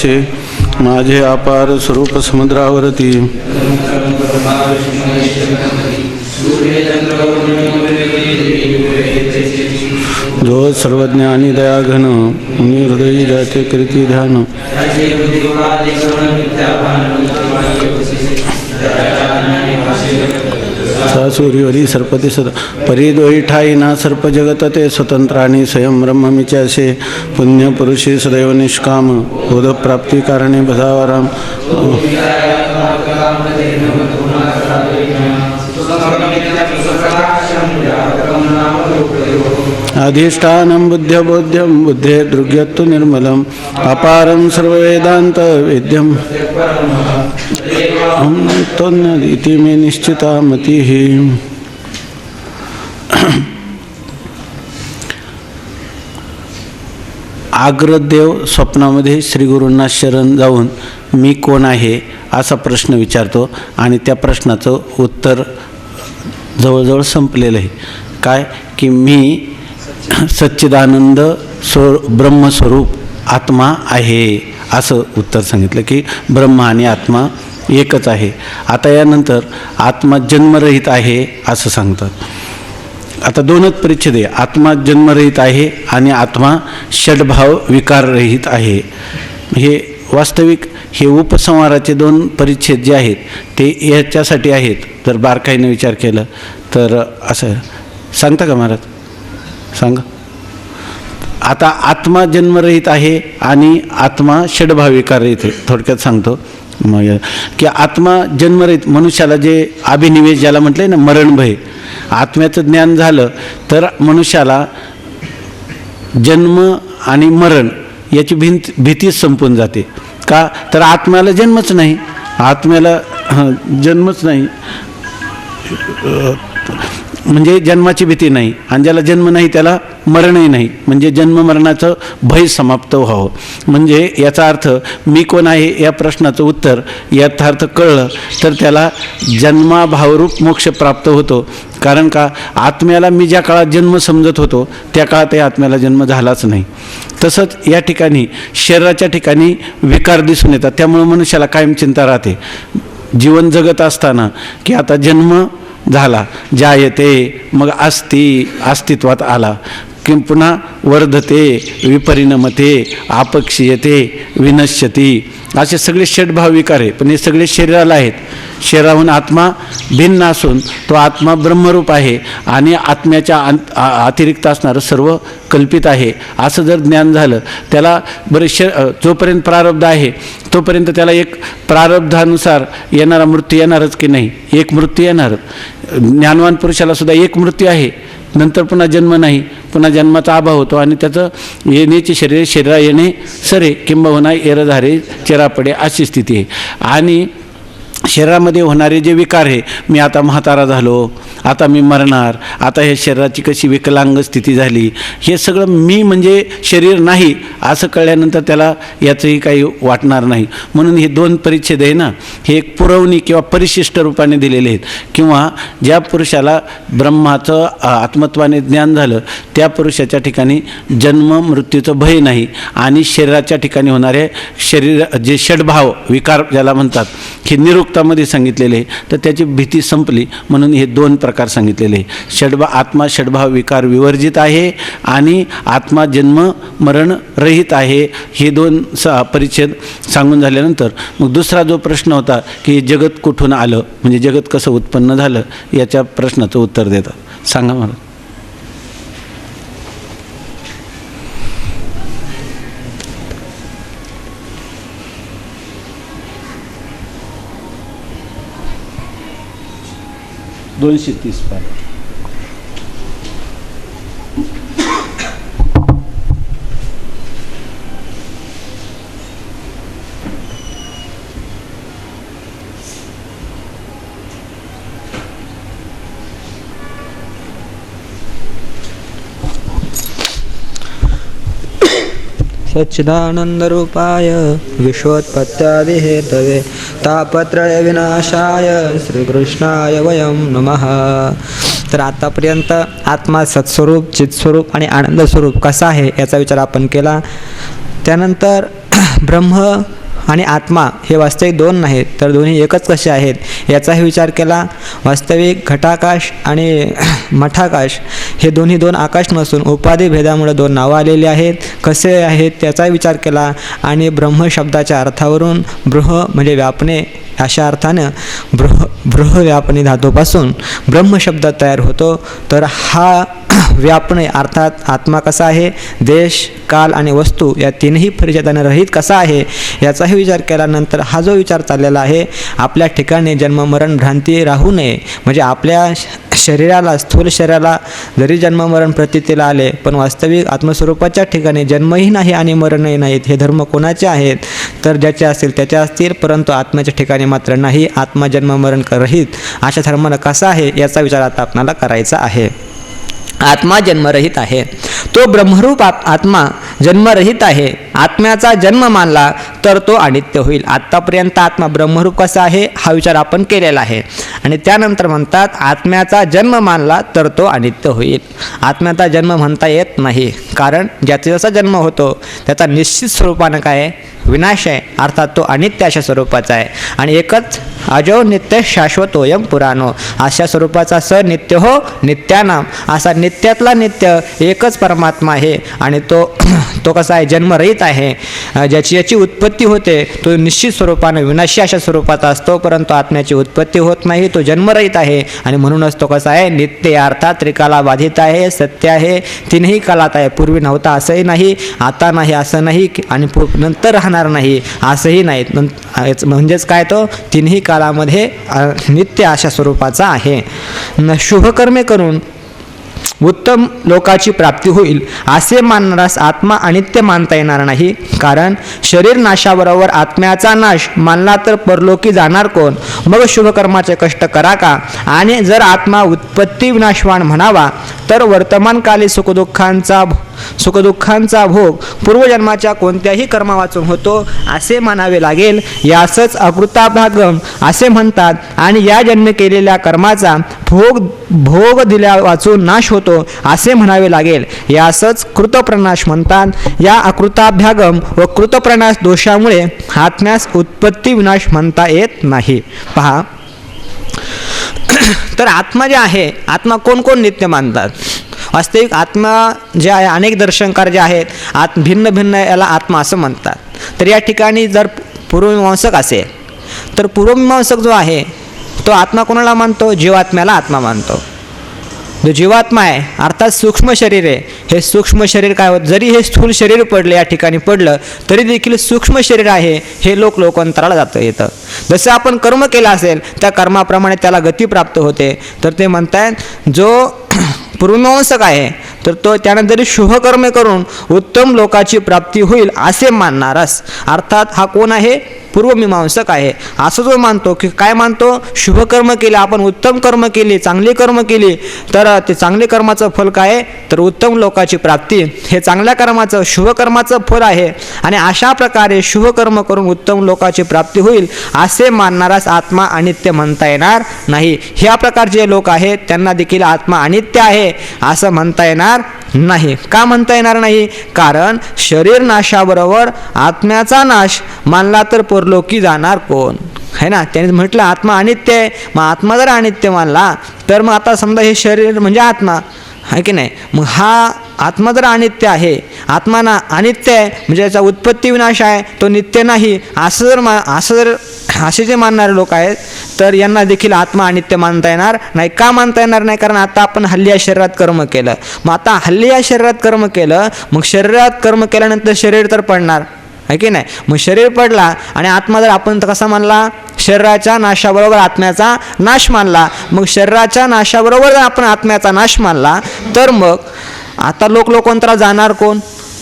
असे माझे अपार स्वरूप समुद्रावरती जो सर्वज्ञानी दयाघन मुनी हृदयी जाते कृती ध्यान सूर्यवरी सर्पती परिदोई ठाई ना सर्प जगत ते स्वतंत्राणी स्वयं ब्रह्ममीचे असे पुण्य पुरुषी सदैव निष्काम बोधप्राप्ती कारणे बधावाराम अधिष्ठानं बुद्ध्यबोध्यं बुद्धे दृग्यत्तु निर्मलं अपारं सर्ववेदांत वेद्यं इति मे निश्चिता मतिः. आग्रदेव स्वप्नामध्ये श्रीगुरूंना शरण जाऊन मी कोण आहे असा प्रश्न विचारतो आणि त्या प्रश्नाचं उत्तर जवळजवळ संपलेलं आहे. काय की मी सच्चिदानंद ब्रह्मस्वरूप आत्मा आहे असं उत्तर सांगितलं की ब्रह्म आणि आत्मा एकच आहे. आता यानंतर आत्मा जन्मरहित आहे असं सांगतात. आता दोनच परिच्छेद आहे. आत्मा जन्मरहित आहे आणि आत्मा षड्भाव विकाररहित आहे. हे वास्तविक हे उपसंहाराचे दोन परिच्छेद जे आहेत ते याच्यासाठी आहेत. जर बारकाईने विचार केला तर असं सांगता का महाराज? सांगा. आता आत्मा जन्मरहित आहे आणि आत्मा षड्भाव विकाररहित आहे. थोडक्यात सांगतो मग की आत्मा जन्मरहित मनुष्याला जे अभिनिवेश ज्याला म्हटलं ना मरणभय आत्म्याचं ज्ञान झालं तर मनुष्याला जन्म आणि मरण याची भीतीच संपून जाते. का तर आत्म्याला जन्मच नाही. आत्म्याला जन्मच नाही म्हणजे जन्माची भीती नाही आणि ज्याला जन्म नाही त्याला मरणही नाही म्हणजे जन्म मरणाचं भय समाप्त व्हावं. म्हणजे याचा अर्थ मी कोण आहे या प्रश्नाचं उत्तर यथार्थ कळलं तर त्याला जन्माभावरूप मोक्ष प्राप्त होतो. कारण का आत्म्याला मी ज्या काळात जन्म समजत होतो त्या काळात या आत्म्याला जन्म झालाच नाही. तसंच या ठिकाणी शरीराच्या ठिकाणी विकार दिसून येतात. त्यामुळे मनुष्याला कायम चिंता राहते जीवन जगत असताना की आता जन्म झाला जायते मग अस्तित्वात आला कि पुन्हा वर्धते विपरिणमते अपक्षीयते विनश्यती असे सगळे षड्भाव विकार आहे. पण हे सगळे शरीराला आहेत. शरीराहून आत्मा भिन्न असून तो आत्मा ब्रह्मरूप आहे आणि आत्म्याच्या अतिरिक्त असणारं सर्व कल्पित आहे असं जर ज्ञान झालं त्याला जोपर्यंत प्रारब्ध आहे तोपर्यंत त्याला एक प्रारब्धानुसार येणारा मृत्यू येणारच की नाही. एक मृत्यू येणार. ज्ञानवान पुरुषाला सुद्धा एक मृत्यू आहे. नंतर पुन्हा जन्म नाही. पुन्हा जन्माचा अभाव होतो आणि त्याचं येण्याची शरीरा येणे सरे किंबहुना एरधारे चिरापडे अशी स्थिती आहे. आणि शरीरामध्ये होणारे जे विकार आहे मी आता म्हातारा झालो आता मी मरणार आता हे शरीराची कशी विकलांग स्थिती झाली हे सगळं मी म्हणजे शरीर नाही असं कळल्यानंतर त्याला याचंही काही वाटणार नाही. म्हणून हे दोन परिच्छेद आहे ना हे एक पुरवणी किंवा परिशिष्ट रूपाने दिलेले आहेत. किंवा ज्या पुरुषाला ब्रह्माचं आत्मत्वाने ज्ञान झालं त्या पुरुषाच्या ठिकाणी जन्म मृत्यूचं भय नाही आणि शरीराच्या ठिकाणी होणारे शरीर जे षड्भाव विकार ज्याला म्हणतात हे निरुक्तामध्ये सांगितलेले आहे. तर त्याची भीती संपली म्हणून हे दोन प्रकार सांगितलेले. आत्मा षड्भाव विकार विवर्जित आहे आणि आत्मा जन्म मरण रहित आहे. हे दोन परिच्छेद सांगून झाल्यानंतर मग दुसरा जो प्रश्न होता की जगत कुठून आलं म्हणजे जगत कसं उत्पन्न झालं याच्या प्रश्नाचं उत्तर देतात. सांगा मला. दोनशे 30 पाय. सच्चिदानंदरूपाय विश्वोत्पत्त्यादिहेतवे तापत्रय विनाशाय श्रीकृष्णाय वयं नमः. तर आतापर्यंत आत्मा सत्स्वरूप चित्स्वरूप आणि आनंदस्वरूप कसा आहे याचा विचार आपण केला. त्यानंतर ब्रह्म आणि आत्मा हे वास्तविक दोन नाहीत तर दोन्ही एकच कसे आहेत याचाही विचार केला. वास्तविक घटाकाश आणि मठाकाश हे दोन्ही दोन आकाश नसून उपाधी भेदामुळे दोन नावं आलेली आहेत. कसे आहेत त्याचाही विचार केला. आणि ब्रह्म शब्दाच्या अर्थावरून बृह म्हणजे व्यापणे अशा अर्थानं बृहव्यापनी धातूपासून ब्रह्म शब्द तयार होतो. तर हा व्यापणे अर्थात आत्मा कसा आहे, देश काल आणि वस्तू या तीनही परिच्छेदाने रहित कसा आहे याचाही विचार केल्यानंतर हा जो विचार चाललेला आहे आपल्या ठिकाणी जन्ममरण भ्रांती राहू नये. म्हणजे आपल्या शरीराला स्थूल शरीराला जरी जन्ममरण प्रतीतीला आले पण वास्तविक आत्मस्वरूपाच्या ठिकाणी जन्मही नाही आणि मरणही नाहीत. हे धर्म कोणाचे आहेत तर ज्याचे असतील त्याचे असतील परंतु आत्म्याच्या ठिकाणी मात्र नाही. आत्मा जन्ममरण रहित अशा धर्माला कसा आहे याचा विचार आता आपल्याला करायचा आहे. आत्मा जन्मरहित आहे. तो ब्रह्मरूप आत्मा जन्मरहित आहे. आत्म्याचा जन्म मानला तर तो अनित्य होईल. आत्तापर्यंत आत्मा ब्रह्मरूप कसा आहे हा विचार आपण केलेला आहे. आणि त्यानंतर म्हणतात आत्म्याचा जन्म मानला तर तो अनित्य होईल. आत्म्याचा जन्म म्हणता येत नाही कारण ज्याचा जसा जन्म होतो त्याचा निश्चित स्वरूपानं काय आहे, विनाश आहे. अर्थात तो अनित्य अशा स्वरूपाचा आहे. आणि एकच अजो नित्य शाश्वतोयम पुराणो अशा स्वरूपाचा स नित्य हो नित्यानाम असा नित्यातला नित्य एकच परमात्मा आहे. आणि तो कसा आहे, जन्मरहित आहे. ज्याची उत्पत्ती होते तो निश्चित स्वरूपानं विनाशी अशा स्वरूपाचा असतो परंतु आत्म्याची उत्पत्ती होत नाही. तो जन्मरहित आहे आणि म्हणूनच तो कसा आहे, नित्य अर्थात त्रिकाला बाधित आहे, सत्य आहे, तीनही कालात आहे. पूर्वी नव्हता असंही नाही, आता नाही असं नाही आणि नंतर राहणार नाही असंही नाही. म्हणजेच काय, तो तीनही कालामध्ये नित्य अशा स्वरूपाचा आहे. शुभकर्मे करून उत्तम लोकाची प्राप्ती होईल असे मानणारास आत्मा अनित्य मानता येणार नाही. कारण शरीर नाशाबरोबर आत्म्याचा नाश मानला तर परलोकी जाणार कोण. मग शुभकर्माचे कष्ट करा का. आणि जर आत्मा उत्पत्ती विनाशवान म्हणावा तर वर्तमानकाली सुखदुःखांचा भोग पूर्वजन्माच्या कोणत्याही कर्मा वाचून होतो असे मानावे लागेल. यासच अकृताभागम असे म्हणतात. आणि या जन्म केलेल्या कर्माचा भोग दिल्या वाचून नाश होतो असे म्हणावे लागेल. यासच कृतप्रनाश म्हणतात. या अकृताभ्यागम व कृतप्रनाश दोषामुळे आत्म्यास उत्पत्ती विनाश म्हणता येत नाही. पहा, तर आत्मा जे आहे, आत्मा कोण कोण नित्य मानतात. वास्तविक आत्मा जे आहे, अनेक दर्शनकार जे आहेत भिन्न भिन्न याला आत्मा असं म्हणतात. तर या ठिकाणी जर पूर्वमीमांसक असेल तर पूर्वमीमांसक जो आहे तो आत्मा कोणाला मानतो, जीवात्म्याला आत्मा मानतो. जो जीवात्मा आहे अर्थात सूक्ष्म शरीर आहे. हे सूक्ष्म शरीर काय होत, जरी हे स्थूल शरीर पडलं या ठिकाणी पडलं तरी देखील सूक्ष्म शरीर आहे हे लोकांतराला जातं येतं. जसं आपण कर्म केलं असेल त्या कर्माप्रमाणे त्याला गती प्राप्त होते. तर ते म्हणतात जो पूर्वमीमांसक आहे तर तो त्यानं जरी शुभकर्म करून उत्तम लोकाची प्राप्ती होईल असे मानणारस. अर्थात हा कोण आहे, पूर्वमीमांसक आहे. असं जो मानतो की काय मानतो, शुभकर्म केले, आपण उत्तम कर्म केली, चांगली कर्म केली तर ते चांगले कर्माचं फल काय आहे तर उत्तम लोकाची प्राप्ती. हे चांगल्या कर्माचं शुभकर्माचं फल आहे. आणि अशा प्रकारे शुभकर्म करून उत्तम लोकाची प्राप्ती होईल असे मानणारास आत्मा अनित्य म्हणता येणार नाही. ह्या प्रकारचे लोक आहेत त्यांना देखील आत्मा अनित्य आहे असं म्हणता येणार नाही. का म्हणता येणार नाही, कारण शरीर नाशाबरोबर आत्म्याचा नाश मानला तर परलोकी जाणार कोण है ना. त्याने म्हटलं आत्मा अनित्य आहे. मग आत्मा जर अनित्य मानला तर मग आता समजा हे शरीर म्हणजे आत्मा आहे की नाही. मग हा आत्मा जर अनित्य आहे, आत्मा ना अनित्य आहे म्हणजे याचा उत्पत्ती विनाश आहे, तो नित्य नाही असं असे जे मानणारे लोक आहेत तर यांना देखील आत्मा अनित्य मानता येणार नाही. का मानता येणार नाही, कारण आता आपण हल्ली या शरीरात कर्म केलं. मग आता हल्ली या शरीरात कर्म केलं, मग शरीरात कर्म केल्यानंतर शरीर तर पडणार आहे की नाही. मग शरीर पडला आणि आत्मा जर आपण कसा मानला, शरीराच्या नाशाबरोबर आत्म्याचा नाश मानला. मग शरीराच्या नाशाबरोबर जर आपण आत्म्याचा नाश मानला तर मग आता लोकांतराला जाणार कोण,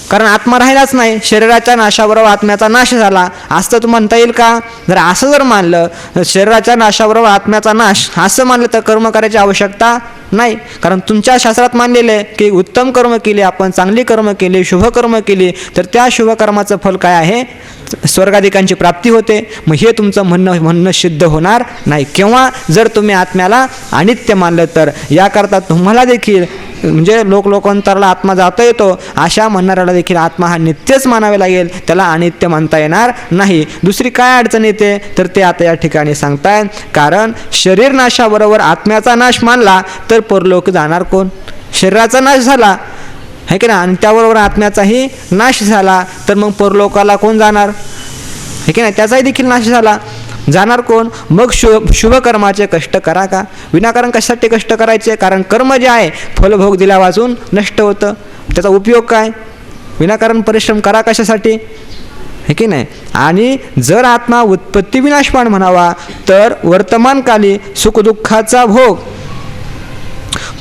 कारण आत्मा राहिलाच नाही. शरीराच्या नाशाबरोबर आत्म्याचा नाश झाला असं तर म्हणता येईल का. जर मानलं शरीराच्या नाशाबरोबर आत्म्याचा नाश असं मानलं तर कर्म करायची आवश्यकता नाही. कारण तुमच्या शास्त्रात मानलेलं आहे की उत्तम कर्म केले, आपण चांगली कर्म केली, शुभकर्म केली तर त्या शुभकर्माचं फल काय आहे, स्वर्गाधिकांची प्राप्ती होते. मग हे तुमचं म्हणणं सिद्ध होणार नाही. किंवा जर तुम्ही आत्म्याला अनित्य मानलं तर याकरता तुम्हाला देखील म्हणजे लोकांतराला आत्मा जाता येतो अशा म्हणणाऱ्याला देखील आत्मा हा नित्यच मानावे लागेल, त्याला अनित्य म्हणता येणार नाही. दुसरी काय अडचण येते तर ते आता या ठिकाणी सांगताय. कारण शरीर नाशाबरोबर आत्म्याचा नाश मानला तर परलोक जाणार कोण? शरीराचा नाश झाला आहे की ना, आणि त्याबरोबर आत्म्याचाही नाश झाला तर मग परलोकाला कोण जाणार आहे की नाही, त्याचाही देखील नाश झाला, जाणार कोण? मग शुभ कर्माचे कष्ट करा का? विनाकारण कशासाठी कष्ट करायचे? कारण कर्म जे आहे फलभोग दिल्या वाचून नष्ट होतं, त्याचा उपयोग काय? विनाकारण परिश्रम करा कशासाठी, हे की नाही. आणि जर आत्मा उत्पत्ती विनाशवान म्हणावा तर वर्तमानकाली सुखदुःखाचा भोग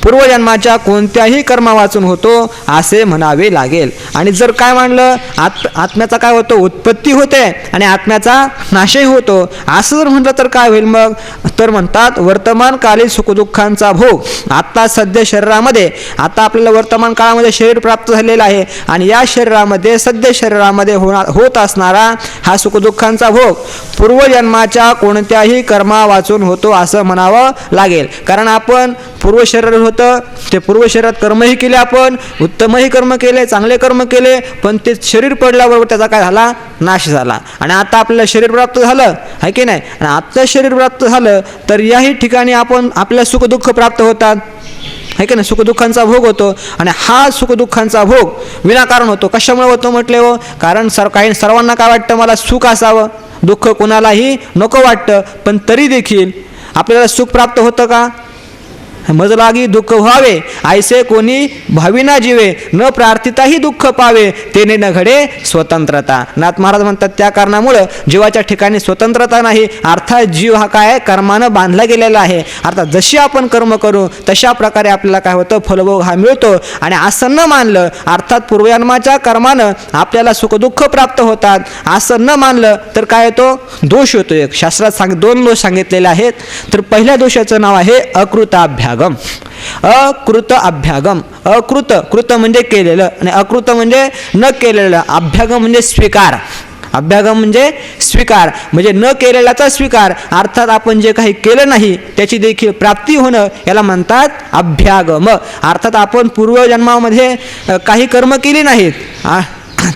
पूर्वजन्माच्या कोणत्याही कर्मा वाचून होतो असे म्हणावे लागेल. आणि जर काय मानलं आत्म्याचा काय होतो? उत्पत्ती होते आणि आत्म्याचा नाशही होतो असं जर म्हटलं तर काय होईल मग? तर म्हणतात वर्तमानकाली सुखदुःखांचा भोग. आत्ता सध्या शरीरामध्ये, आता आपल्याला वर्तमान काळामध्ये शरीर प्राप्त झालेलं आहे आणि या शरीरामध्ये सध्या शरीरामध्ये होत असणारा हा सुखदुःखांचा भोग पूर्वजन्माच्या कोणत्याही कर्मा वाचून होतो असं म्हणावं लागेल. कारण आपण पूर्व शरीर होतं, ते पूर्व शरीरात कर्मही केले, आपण उत्तमही कर्म केले, चांगले कर्म केले, पण ते शरीर पडल्याबरोबर त्याचा काय झाला? नाश झाला. आणि आता आपल्याला शरीर प्राप्त झालं आहे की नाही, आणि आता शरीर प्राप्त झालं तर याही ठिकाणी आपल्याला सुखदुःख प्राप्त होतात आहे की नाही, सुखदुःखांचा भोग होतो. आणि हा सुखदुःखांचा भोग विनाकारण होतो. कशामुळे होतो म्हटले हो? कारण सर्वांना काय वाटतं? मला सुख असावं, दुःख कोणालाही नको वाटतं, पण तरी देखील आपल्याला सुख प्राप्त होतं का? मज लागी दुःख व्हावे ऐसे कोणी भाविना जीवे, न प्रार्थिताही दुःख पावे तेने न घडे स्वतंत्रता. नाथ महाराज म्हणतात त्या कारणामुळं जीवाच्या ठिकाणी स्वतंत्रता नाही. अर्थात जीव हा काय कर्मानं बांधला गेलेला आहे. अर्थात जशी आपण कर्म करू तशा प्रकारे आपल्याला काय होतं? फलभोग हा मिळतो. आणि असं न मानलं, अर्थात पूर्वजन्माच्या कर्मानं आपल्याला सुखदुःख प्राप्त होतात असं न मानलं तर काय येतो? दोष होतो. एक शास्त्रात दोन दोष सांगितलेले आहेत. तर पहिल्या दोषाचं नाव आहे अकृताभ्यागम. अकृत अभ्यागम. कृत म्हणजे केलेलं आणि अकृत म्हणजे न केलेलं. अभ्यागम म्हणजे स्वीकार. अभ्यागम म्हणजे स्वीकार, म्हणजे न केलेल्याचा स्वीकार. अर्थात आपण जे काही केलं नाही त्याची देखील प्राप्ती होणं याला म्हणतात अभ्यागम. अर्थात आपण पूर्वजन्मामध्ये काही कर्म केली नाहीत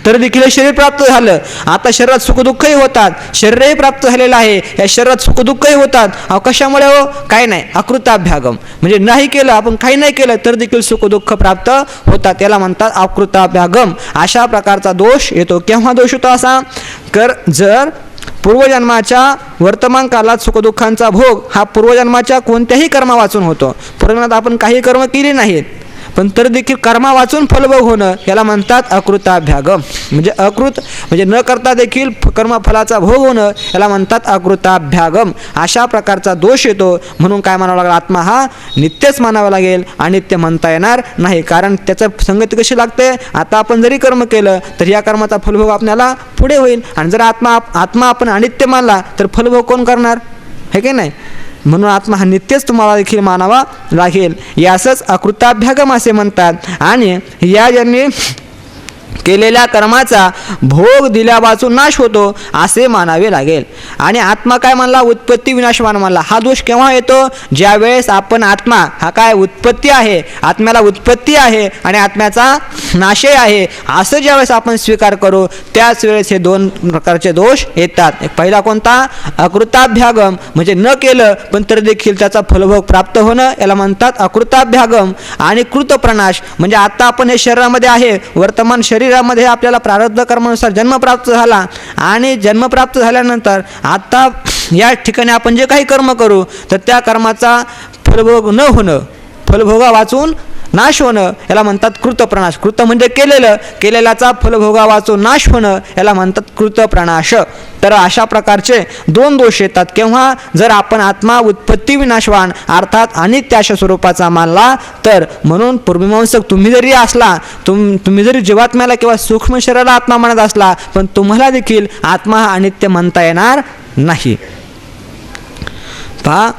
तर देखील शरीर प्राप्त झालं. आता शरीरात सुखदुःखही होतात, शरीरही प्राप्त झालेलं आहे, या शरीरात सुखदुःखही होतात. कशामुळे हो? काय नाही, अकृताभ्यागम. म्हणजे नाही केलं, आपण काही नाही केलं तर देखील सुखदुःख प्राप्त होतात, याला म्हणतात अकृताभ्यागम. अशा प्रकारचा दोष येतो. केव्हा दोष होतो असा? जर पूर्वजन्माच्या वर्तमान काळात सुखदुःखांचा भोग हा पूर्वजन्माच्या कोणत्याही कर्मा वाचून होतो. पूर्वजन्मात आपण काही कर्म केली नाहीत पण तर देखील कर्मा वाचून फलभोग होणं याला म्हणतात अकृताभ्यागम. म्हणजे अकृत म्हणजे न करता देखील कर्मफलाचा भोग होणं याला म्हणतात अकृताभ्यागम. अशा प्रकारचा दोष येतो. म्हणून काय म्हणावं लागेल? आत्मा हा नित्यच मानावा लागेल, अनित्य म्हणता येणार नाही. कारण त्याचं संगती कशी लागते? आता आपण जरी कर्म केलं तर या कर्माचा फलभोग आपल्याला पुढे होईल. आणि जर आत्मा आपण अनित्य मानला तर फलभोग कोण करणार? हे की नाही. म्हणून आत्मा हा नित्यच तुम्हाला देखील मानावा लागेल. यासच अकृताभ्यागम असे म्हणतात. आणि या जन्मी केलेल्या कर्माचा भोग दिल्यापासून नाश होतो असे मानावे लागेल. आणि आत्मा काय मानला? उत्पत्ती विनाशवान मानला. हा दोष केव्हा येतो? ज्यावेळेस आपण आत्मा हा काय उत्पत्ती आहे, आत्म्याला उत्पत्ती आहे आणि आत्म्याचा नाशही आहे असं ज्यावेळेस आपण स्वीकार करू त्याच वेळेस हे दोन प्रकारचे दोष येतात. एक पहिला कोणता? अकृताभ्यागम, म्हणजे न केलं पण तर देखील त्याचा फलभोग प्राप्त होणं याला म्हणतात अकृताभ्यागम. आणि कृतप्रनाश म्हणजे आता आपण हे शरीरामध्ये आहे, वर्तमान शरीरामध्ये आपल्याला प्रारब्ध कर्मानुसार जन्म प्राप्त झाला आणि जन्म प्राप्त झाल्यानंतर आता या ठिकाणी आपण जे काही कर्म करू तर त्या कर्माचा फलभोग न होणं, फलभोगा वाचून नाश होणं याला म्हणतात कृतप्रनाश. कृत म्हणजे केलेलं, केलेल्याचा फलभोगा वाचून नाश होणं याला म्हणतात कृतप्रनाश. तर अशा प्रकारचे दोन दोष येतात. केव्हा? जर आपण आत्मा उत्पत्ती विनाशवान अर्थात अनित्य अशा स्वरूपाचा मानला तर. म्हणून पूर्वमीमांसक तुम्ही जरी असला, तुम्ही जरी जीवात्म्याला किंवा सूक्ष्म शरीराला आत्मा म्हणत असला पण तुम्हाला देखील आत्मा हा अनित्य म्हणता येणार नाही. पहा,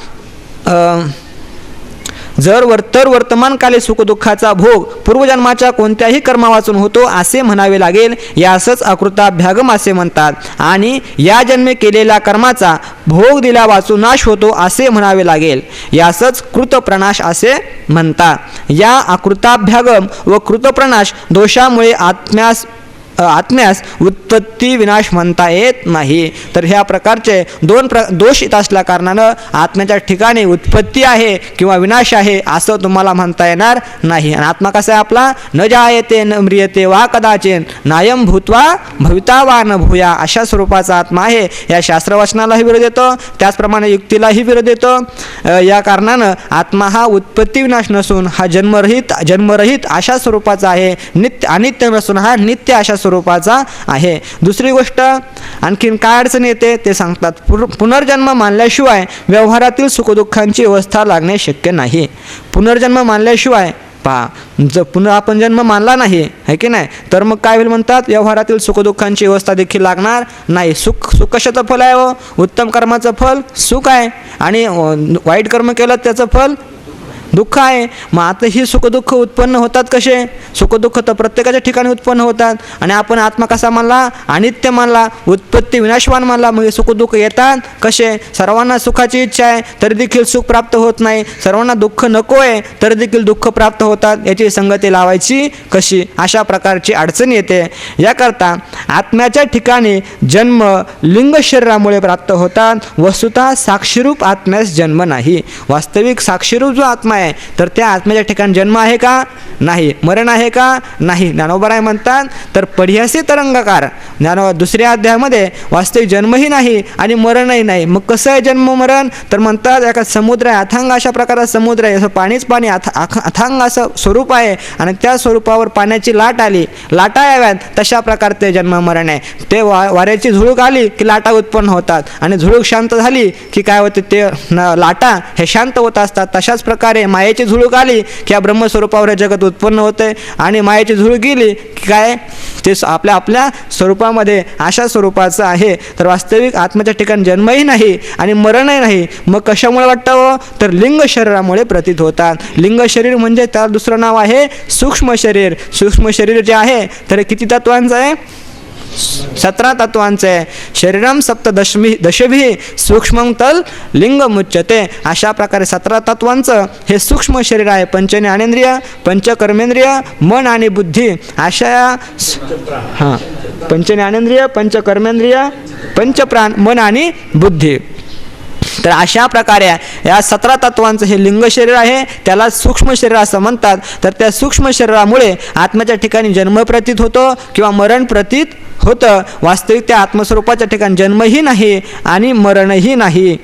जर वर्तमानकाली सुखदुःखाचा भोग पूर्वजन्माच्या कोणत्याही कर्मा वाचून होतो असे म्हणावे लागेल. यासच अकृताभ्यागम असे म्हणतात. आणि या जन्मे केलेल्या कर्माचा भोग दिल्या वाचून नाश होतो असे म्हणावे लागेल. यासच कृतप्रनाश असे म्हणतात. या आकृताभ्यागम व कृतप्रणाश दोषामुळे आत्म्यास उत्पत्ती विनाश म्हणता येत नाही. तर ह्या प्रकारचे दोष येत असल्या कारणानं आत्म्याच्या ठिकाणी उत्पत्ती आहे किंवा विनाश आहे असं तुम्हाला म्हणता येणार नाही. आणि आत्मा कसा आहे आपला? न जायते न म्रियते वा कदाचिन नायम भूत्वा भविता वा न भूया अशा स्वरूपाचा आत्मा आहे. या शास्त्रवचनालाही विरोध येतो, त्याचप्रमाणे युक्तीलाही विरोध येतो. या कारणानं आत्मा हा उत्पत्ती विनाश नसून हा जन्मरहित अशा स्वरूपाचा आहे. अनित्य नसून हा नित्य अशा स्वरूपाचा आहे. दुसरी गोष्ट आणखीन काय अडचण येते ते सांगतात. पुनर्जन्म मानल्याशिवाय व्यवहारातील सुखदुःखांची अवस्था लागणे शक्य नाही. पुनर्जन्म मानल्याशिवाय पहा, जर पुन्हा आपण जन्म मानला नाही आहे की नाही, तर मग काय होईल म्हणतात, व्यवहारातील सुखदुःखांची अवस्था देखील लागणार नाही. सुख कशाचं फल आहे हो? उत्तम कर्माचं फल सुख आहे आणि वाईट कर्म केलं त्याचं फल दुःख आहे. मग आता ही सुखदुःख उत्पन्न होतात कसे? सुखदुःख तर प्रत्येकाच्या ठिकाणी उत्पन्न होतात आणि आपण आत्मा कसा मानला? अनित्य मानला, उत्पत्ती विनाशवान मानला. मग हे सुखदुःख येतात कसे? सर्वांना सुखाची इच्छा आहे तरी देखील सुख प्राप्त होत नाही, सर्वांना दुःख नको आहे तरी देखील दुःख प्राप्त होतात. याची संगती लावायची कशी? अशा प्रकारची अडचण येते. याकरता आत्म्याच्या ठिकाणी जन्म लिंग शरीरामुळे प्राप्त होतात. वस्तुतः साक्षीरूप आत्म्यास जन्म नाही. वास्तविक साक्षीरूप जो आत्मा आहे तर त्या आत्म्याच्या ठिकाणी जन्म आहे का? नाही. मरण आहे का? नाही. ज्ञानोबराय म्हणतात तर पढ्यासी तरंगकार दुसऱ्या अध्यायामध्ये वास्तविक जन्मही नाही आणि मरणही नाही. मग कसं आहे जन्म मरण? तर म्हणतात एका समुद्र आहे, अथांग अशा प्रकारचा समुद्र आहे, असं पाणीच पाणी अथांग असं स्वरूप आहे आणि त्या स्वरूपावर पाण्याची लाट आली, लाटा याव्यात तशा प्रकारचे जन्म मरण आहे. ते वाऱ्याची झुळूक आली की लाटा उत्पन्न होतात आणि झुळूक शांत झाली की काय होते, ते लाटा हे शांत होत असतात. तशाच प्रकारे मायेची झुळूक आली की या ब्रह्मस्वरूपावर हे जगत उत्पन्न होते आणि मायेची झुळूक गेली की काय, ते आपल्या स्वरूपामध्ये अशा स्वरूपाचं आहे. तर वास्तविक आत्म्याच्या ठिकाणी जन्मही नाही आणि मरणही नाही. मग कशामुळे वाटतं हो? तर लिंग शरीरामुळे प्रतीत होतात. लिंग शरीर म्हणजे त्याला दुसरं नाव आहे सूक्ष्म शरीर. सूक्ष्म शरीर जे आहे तर किती तत्वांचं आहे? 17 तत्वांचे आहे. शरीरम सप्त दशभी सूक्ष्म तल लिंग मुच्यते. अशा प्रकारे 17 तत्वांचं हे सूक्ष्म शरीर आहे. पंच ज्ञानेंद्रिय, पंचकर्मेंद्रिय, मन आणि बुद्धी अशा पंच ज्ञानेंद्रिय, पंचकर्मेंद्रिय, पंचप्राण, मन आणि बुद्धी. तर अशा प्रकारे या 17 तत्वांचं हे लिंग शरीर आहे, त्याला सूक्ष्म शरीर असं म्हणतात. तर त्या सूक्ष्म शरीरामुळे आत्म्याच्या ठिकाणी जन्म प्रतीत होतो किंवा मरण प्रतीत होतं. वास्तविक त्या आत्मस्वरूपाच्या ठिकाणी जन्मही नाही आणि मरणही नाही.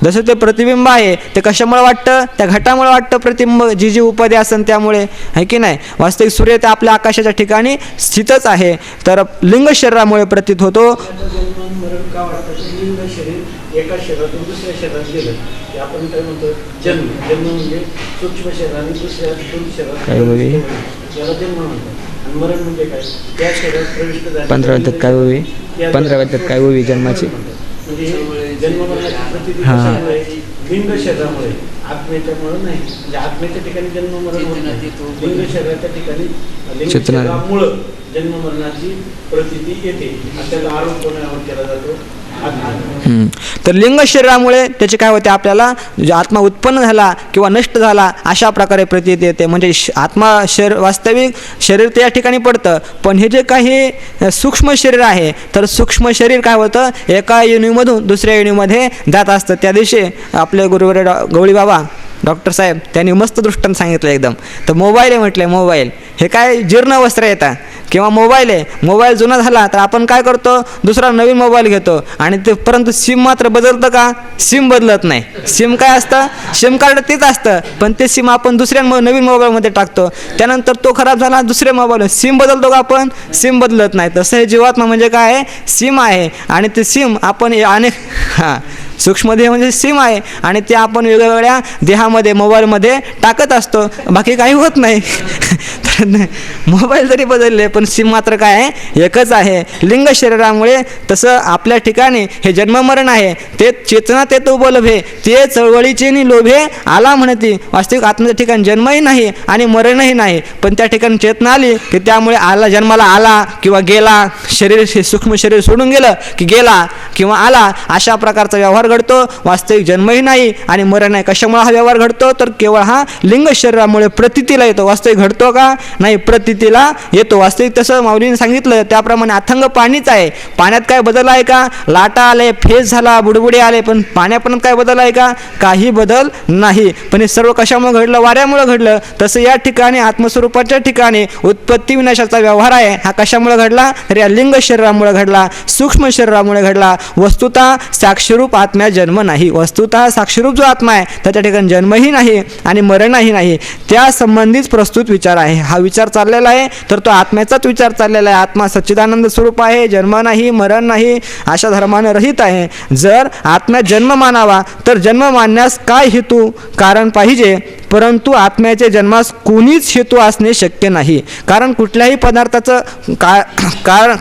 जसं ते प्रतिबिंब आहे ते कशामुळे वाटतं? त्या घटामुळे वाटतं प्रतिबिंब, जी उपाधी असेल त्यामुळे, आहे की नाही. वास्तविक सूर्य ते आपल्या आकाशाच्या ठिकाणी स्थितच आहे. तर लिंग शरीरामुळे प्रतीत होतो. एका शरीरातून दुसऱ्या शरीरात गेलं की आपण काय म्हणतो जन्म. जन्म म्हणजे सूक्ष्म शरीराने दुसऱ्या शरीरात याला जन्म म्हणतात. आणि मरण म्हणजे काय? त्या शरीरात प्रविष्ट झाले 15 वाजतात काय होवी 15 वाजतात काय होवी जन्माची म्हणजे जन्म मरणाची प्रतीती कशामुळे? लिंग शरीरामुळे, आत्म्याच्यामुळे नाही. म्हणजे आत्म्याच्या ठिकाणी जन्म मरण होत नाही, लिंग शरीराच्या ठिकाणी लिंग शरीरामुळं जन्म मरणाची प्रतीती येते. त्याला आरोप कोणावर केला जातो? तर लिंग शरीरामुळे त्याचे काय होते, आपल्याला आत्मा उत्पन्न झाला किंवा नष्ट झाला अशा प्रकारे प्रतीत येते. म्हणजे आत्मा वास्तविक शरीर त्या ठिकाणी पडतं. पण हे जे काही सूक्ष्म शरीर आहे तर सूक्ष्म शरीर काय होतं, एका योनीमधून दुसऱ्या योनीमध्ये जात असतं. त्या दिवशी आपले गुरुवर गवळी बाबा डॉक्टर साहेब त्यांनी मस्त दृष्टांत सांगितलं एकदम. तर मोबाईल आहे म्हटलं, मोबाईल हे काय जीर्ण वस्त्र येतात किंवा मोबाईल आहे, मोबाईल जुना झाला तर आपण काय करतो, दुसरा नवीन मोबाईल घेतो आणि ते परंतु सिम मात्र बदलतं का? सिम बदलत नाही. सिम काय असतं, सिम कार्ड तेच असतं, पण ते सिम आपण दुसऱ्या नवीन मोबाईलमध्ये टाकतो. त्यानंतर तो खराब झाला, दुसऱ्या मोबाईल सिम बदलतो का आपण? सिम बदलत नाही. तसं हे जीवात्मा म्हणजे काय आहे, सिम आहे. आणि ते सिम आपण सूक्ष्मदेह म्हणजे सिम आहे आणि ते आपण वेगवेगळ्या देहामध्ये मोबाईलमध्ये टाकत असतो, बाकी काही होत नाही. मोबाईल जरी बदलले पण सिम मात्र काय आहे, एकच आहे. लिंग शरीरामुळे तसं आपल्या ठिकाणी हे जन्ममरण आहे. ते चेतना ते तो बोलभे, ते चळवळीचे नि लोभे आला म्हणती. वास्तविक आत्म्याच्या ठिकाणी जन्मही नाही आणि मरणही नाही, पण त्या ठिकाणी चेतना आली की त्यामुळे आला, जन्माला आला किंवा गेला, शरीर हे सूक्ष्म शरीर सोडून गेलं की गेला किंवा आला, अशा प्रकारचा व्यवहार घडतो? वास्तविक जन्मही नाही आणि मरण नाही. कशामुळे हा व्यवहार घडतो? तर केवळ हा लिंग शरीरामुळे प्रतीतीला येतो. वास्तविक घडतो का? नाही, प्रतीतीला येतो. वास्तविक तसं माऊलीने सांगितलं त्याप्रमाणे अथंग पाणीच आहे. पाण्यात काय बदल आहे का? लाटा आले, फेस झाला, बुडबुडे आले, पण पाण्यापर्यंत काय बदल आहे का? काही बदल नाही. पण हे सर्व कशामुळे घडलं? वाऱ्यामुळे घडलं. तसं या ठिकाणी आत्मस्वरूपाच्या ठिकाणी उत्पत्ती विनाशाचा व्यवहार आहे. हा कशामुळे घडला? तर या लिंग शरीरामुळे घडला, सूक्ष्म शरीरामुळे घडला. वस्तुतः साक्षीरूप आत्म्या जन्म नाही. वस्तुतः साक्षीरूप जो आत्मा आहे त्याच्या ठिकाणी जन्मही नाही आणि मरणही नाही. त्या संबंधीच प्रस्तुत विचार आहे. हा विचार चाललेला आहे तर तो आत्म्याचाच विचार चाललेला आहे. आत्मा सच्चिदानंद स्वरूप आहे, जन्म नाही, मरण नाही, अशा धर्माने रहित आहे. जर आत्म्यात जन्म मानावा तर जन्म मानण्यास काय हेतू कारण पाहिजे, परंतु आत्म्याचे जन्मास कोणीच हेतू असणे शक्य नाही. कारण कुठल्याही पदार्थाचं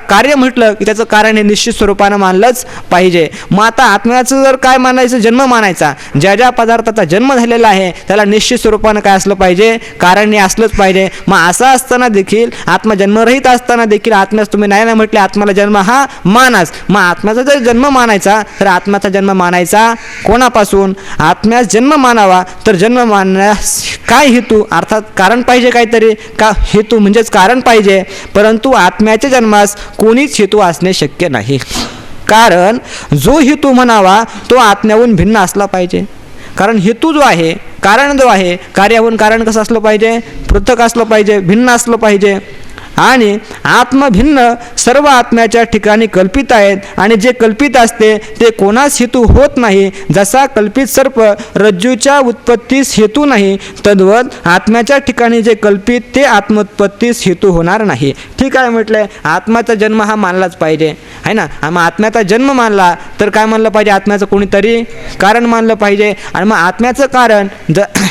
कार्य म्हटलं की त्याचं कारण हे निश्चित स्वरूपानं मानलंच पाहिजे. मग आता आत्म्याचं जर काय मानायचं? जन्म मानायचा. ज्या ज्या पदार्थाचा जन्म झालेला आहे त्याला निश्चित स्वरूपानं काय असलं पाहिजे? कारण हे असलंच पाहिजे. मग असं असताना देखील आत्मा जन्मरहित असताना देखील आत्म्यास तुम्ही नाही ना म्हटले आत्म्याला जन्म हा मानाच. मग आत्म्याचा जर जन्म मानायचा तर आत्म्याचा जन्म मानायचा कोणापासून? आत्म्यास जन्म मानावा तर जन्म मानण्यास काय हेतू, अर्थात कारण पाहिजे काहीतरी. का हेतू म्हणजेच कारण पाहिजे, परंतु आत्म्याच्या जन्मास कोणीच हेतू असणे शक्य नाही. कारण जो हेतू म्हणावा तो आत्म्याहून भिन्न असला पाहिजे. कारण हेतू जो आहे, कारण जो आहे, कार्याहून कारण कसं असलं पाहिजे? पृथक असलं पाहिजे, भिन्न असलं पाहिजे. आणि आत्मभिन्न सर्व आत्म्याच्या ठिकाणी कल्पित आहेत आणि जे कल्पित असते ते कोणास हेतू होत नाही. जसा कल्पित सर्प रज्जूच्या उत्पत्तीस हेतू नाही, तद्वत आत्म्याच्या ठिकाणी जे कल्पित ते आत्मोत्पत्तीस हेतू होणार नाही. ठीक आहे, म्हटलंय आत्म्याचा जन्म हा मानलाच पाहिजे आहे ना. मग आत्म्याचा जन्म मानला तर काय मानलं पाहिजे? आत्म्याचं कोणीतरी कारण मानलं पाहिजे. आणि मग आत्म्याचं कारण